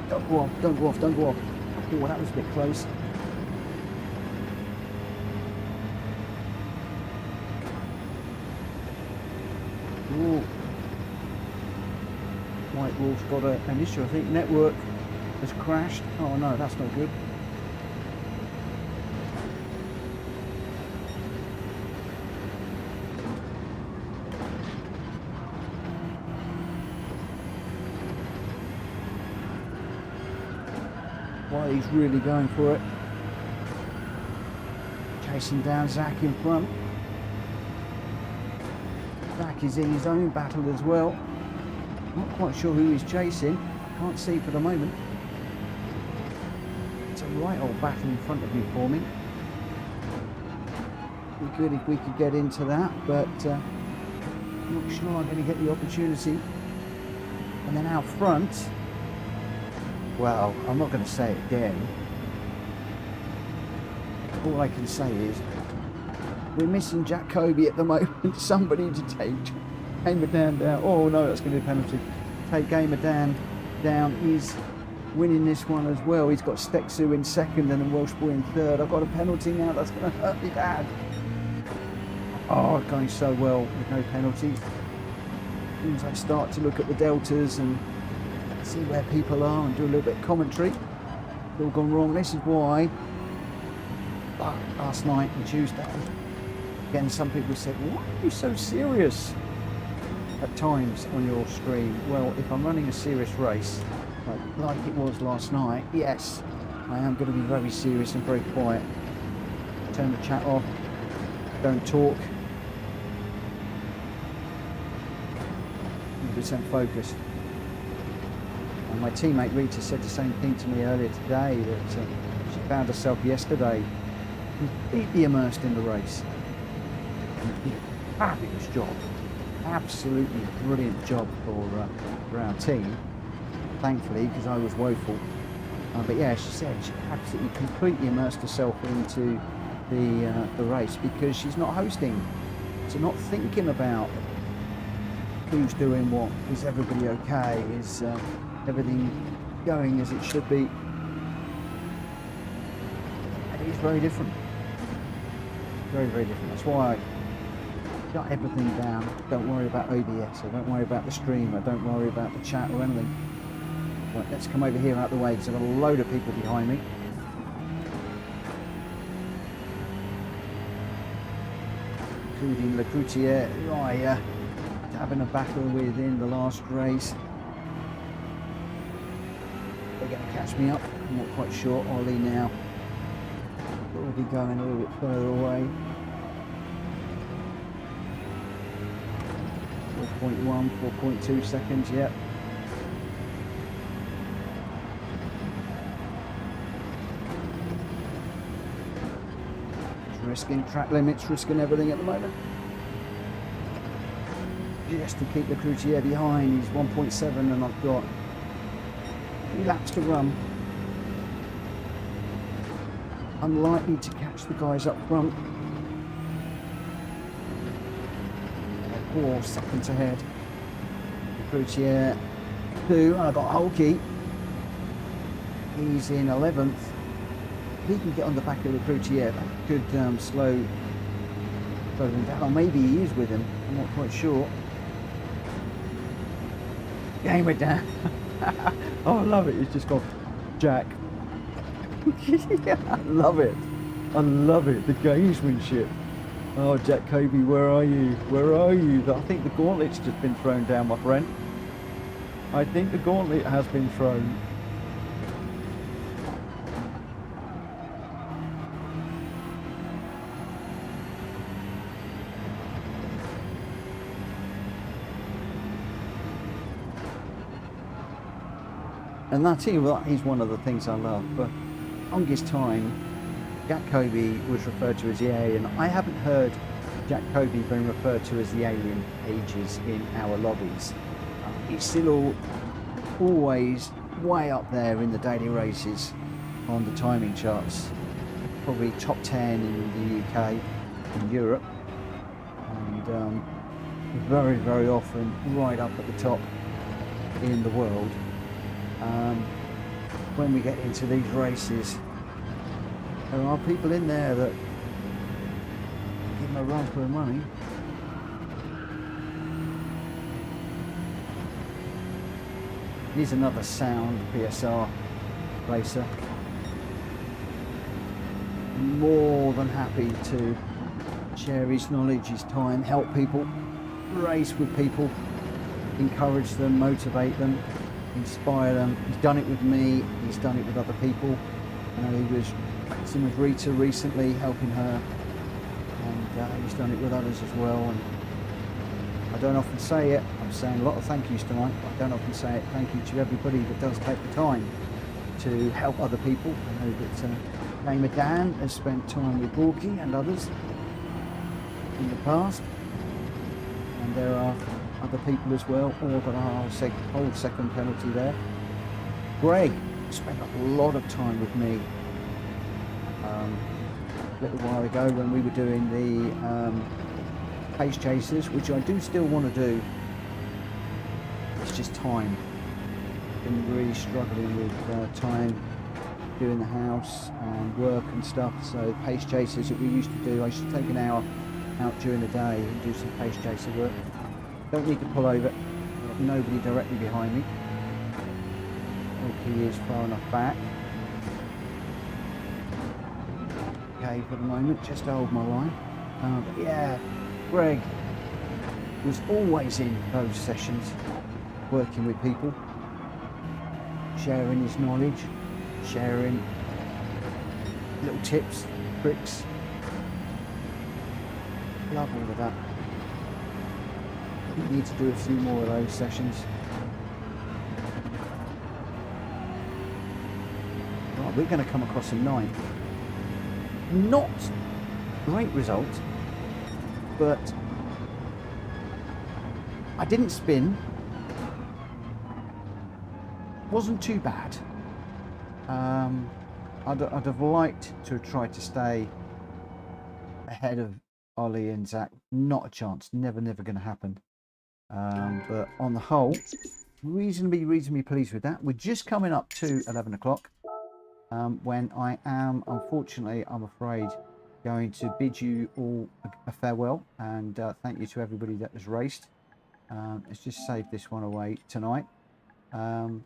Don't go off, don't go off, don't go off. Oh, that was a bit close. Ooh. White Wolf's got an issue, I think. Network has crashed. Oh no, that's not good. While he's really going for it. Chasing down Zach in front. Zach is in his own battle as well. Not quite sure who he's chasing. Can't see for the moment. It's a right old battle in front of me for me. Be good if we could get into that, but I'm not sure I'm going to get the opportunity. And then out front, well, I'm not going to say it again. All I can say is we're missing Jack Kobe at the moment. Somebody to take Gamer Dan down. Oh no, that's going to be a penalty. Take Gamer Dan down. He's winning this one as well. He's got Steksu in second and then Welsh Boy in third. I've got a penalty now. That's going to hurt me bad. Oh, going so well with no penalties. As soon as I start to look at the deltas and see where people are and do a little bit of commentary, it's all gone wrong. This is why last night and Tuesday, again, some people said, why are you so serious at times on your stream? Well, if I'm running a serious race, like it was last night, yes, I am going to be very serious and very quiet. Turn the chat off, don't talk, 100% focused. And my teammate Rita said the same thing to me earlier today, that she found herself yesterday completely immersed in the race. Fabulous job, absolutely brilliant job for our team, thankfully, because I was woeful. But yeah, she said she absolutely completely immersed herself into the race because she's not hosting, so not thinking about who's doing what, is everybody okay, is everything going as it should be. It is very different. Very, very different. That's why I shut everything down. Don't worry about OBS. I don't worry about the stream. I don't worry about the chat or anything. Right, let's come over here out the way because I've got a load of people behind me. Including Le Coutier, who I having a battle with in the last race. They're going to catch me up. I'm not quite sure. Ollie now. We'll be going a little bit further away. 4.1, 4.2 seconds, yep. Just risking track limits, risking everything at the moment. Just to keep the Cloutier behind, he's 1.7 and I've got 3 laps to run. Unlikely to catch the guys up front. 4 seconds ahead. Cloutier 2, and I've got Hulky. He's in 11th. He can get on the back of the Cloutier. That could slow him down. Or maybe he is with him. I'm not quite sure. Game went down. Oh, I love it. He's just gone, Jack. Yeah, I love it. I love it. The gamesmanship. Oh, Jack Kobe, where are you? Where are you? I think the gauntlet's just been thrown down, my friend. I think the gauntlet has been thrown. And that is one of the things I love. For the longest time, Jack Kobe was referred to as the alien. I haven't heard Jack Kobe being referred to as the alien ages in our lobbies. He's still always way up there in the daily races on the timing charts. Probably top 10 in the UK, in Europe. And very, very often right up at the top in the world. When we get into these races, there are people in there that give them a run for their money. Here's another sound PSR racer. More than happy to share his knowledge, his time, help people, race with people, encourage them, motivate them. inspire them. He's done it with me, he's done it with other people. I know he was practicing with Rita recently, helping her, and he's done it with others as well. And I don't often say it, I'm saying a lot of thank yous tonight, but I don't often say it. Thank you to everybody that does take the time to help other people. I know that Gamer Dan has spent time with Hulky and others in the past, and there are other people as well, or that are hold second penalty there. Greg spent a lot of time with me a little while ago when we were doing the pace chasers, which I do still want to do. It's just time. Been really struggling with time doing the house and work and stuff. So pace chasers that we used to do, I used to take an hour out during the day and do some pace chaser work. Don't need to pull over. I've got nobody directly behind me. Okay, is far enough back. Okay, for the moment, just to hold my line. But yeah, Greg was always in those sessions, working with people, sharing his knowledge, sharing little tips, tricks. Love all of that. We need to do a few more of those sessions. Right, we're going to come across a 9th. Not great result, but I didn't spin. Wasn't too bad. I'd have liked to have tried to stay ahead of Ollie and Zach. Not a chance. Never going to happen. But on the whole, reasonably pleased with that. We're just coming up to 11 o'clock. When I am, unfortunately, I'm afraid, going to bid you all a farewell, and thank you to everybody that has raced. Let's just save this one away tonight. And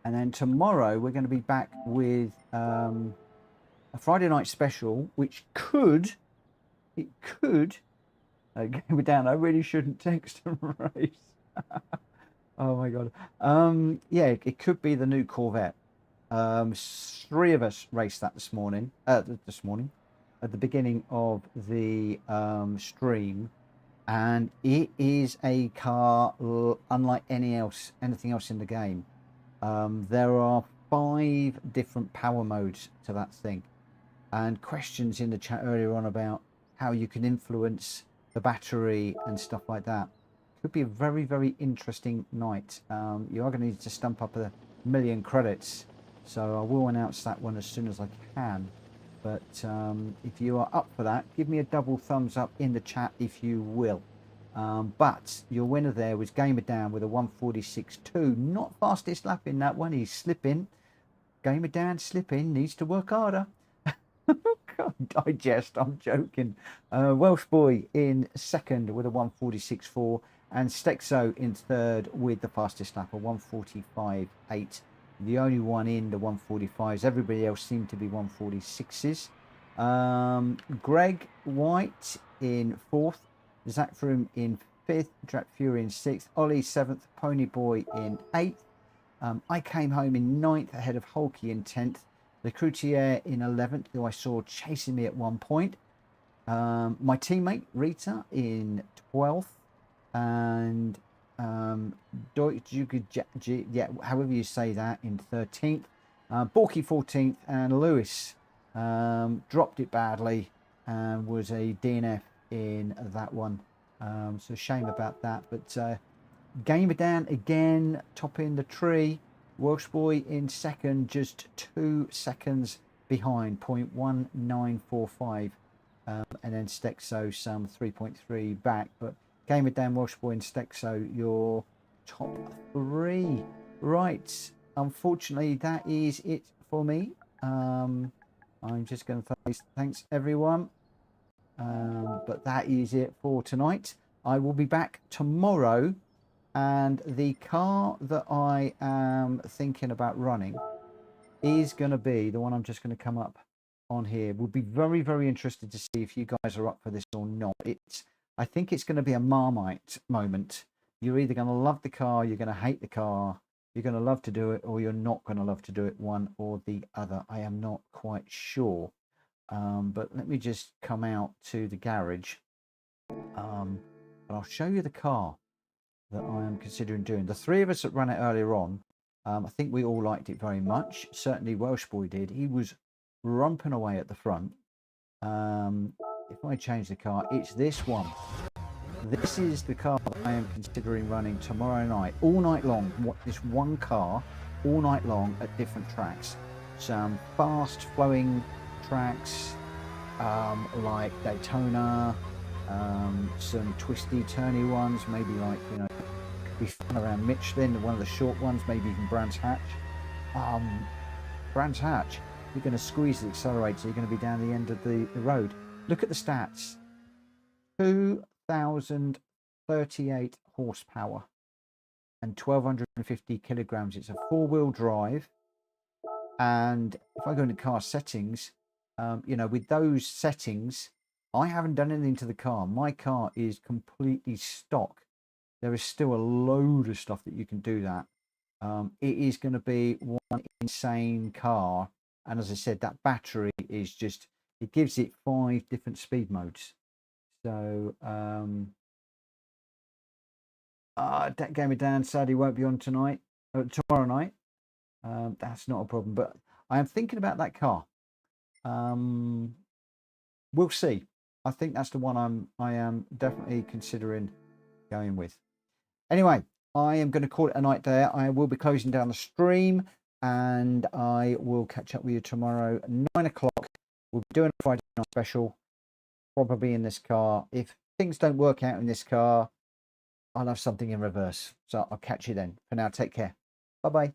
then tomorrow we're going to be back with a Friday night special, which could go down. I really shouldn't text and race. Oh my god. Yeah, it could be the new Corvette. 3 of us raced that this morning at the beginning of the stream, and it is a car unlike anything else in the game. There are 5 different power modes to that thing, and questions in the chat earlier on about how you can influence the battery and stuff like that. Could be a very interesting night. You are going to need to stump up 1,000,000 credits, so I will announce that one as soon as I can. But if you are up for that, give me a double thumbs up in the chat if you will. But your winner there was Gamer Dan with a 1:46.2. Not fastest lap in that one. He's slipping. Gamer Dan slipping, needs to work harder. God, digest, I'm joking. Welsh Boy in second with a 1:46.4, and Stexo in third with the fastest lap, a 1:45.8. The only one in the 1:45s. Everybody else seemed to be 1:46s. Greg White in fourth, Zach Froome in fifth, Jack Fury in sixth, Ollie seventh, Pony Boy in eighth. I came home in ninth ahead of Hulky in 10th. The Croutier in 11th, who I saw chasing me at one point. My teammate Rita in 12th, and yeah, however you say that, in 13th. Borky 14th, and Lewis dropped it badly and was a DNF in that one. So shame about that. But Gamer Dan again topping the tree. Welsh Boy in second, just 2 seconds behind, 0.1945. And then Stexo some 3.3 back. But Gamer Dan, Welsh Boy and Stexo, your top 3. Right. Unfortunately, that is it for me. I'm just going to say thanks, everyone. But that is it for tonight. I will be back tomorrow. And the car that I am thinking about running is going to be the one I'm just going to come up on here. We'll be very interested to see if you guys are up for this or not. I think it's going to be a Marmite moment. You're either going to love the car, you're going to hate the car, You're going to love to do it, or you're not going to love to do it, one or the other. I am not quite sure. But let me just come out to the garage. And I'll show you the car that I am considering doing. The three of us that ran it earlier on, I think we all liked it very much. Certainly Welsh Boy did. He was romping away at the front. If I change the car, it's this one. This is the car that I am considering running tomorrow night, all night long. This one car, all night long at different tracks. Some fast flowing tracks like Daytona, some twisty, turny ones, maybe like, you know, could be fun around Michelin, one of the short ones, maybe even Brands Hatch. Brands Hatch, you're going to squeeze the accelerator, you're going to be down the end of the road. Look at the stats. 2,038 horsepower and 1,250 kilograms. It's a four-wheel drive. And if I go into car settings, you know, with those settings, I haven't done anything to the car. My car is completely stock. There is still a load of stuff that you can do that. It is going to be one insane car. And as I said, that battery is just, it gives it 5 different speed modes. So, that Gamer Dan sadly won't be on tonight, tomorrow night. That's not a problem, but I am thinking about that car. We'll see. I think that's the one I am definitely considering going with. Anyway, I am going to call it a night there. I will be closing down the stream, and I will catch up with you tomorrow, 9 o'clock. We'll be doing a Friday night special, probably in this car. If things don't work out in this car, I'll have something in reverse. So I'll catch you then. For now, take care. Bye-bye.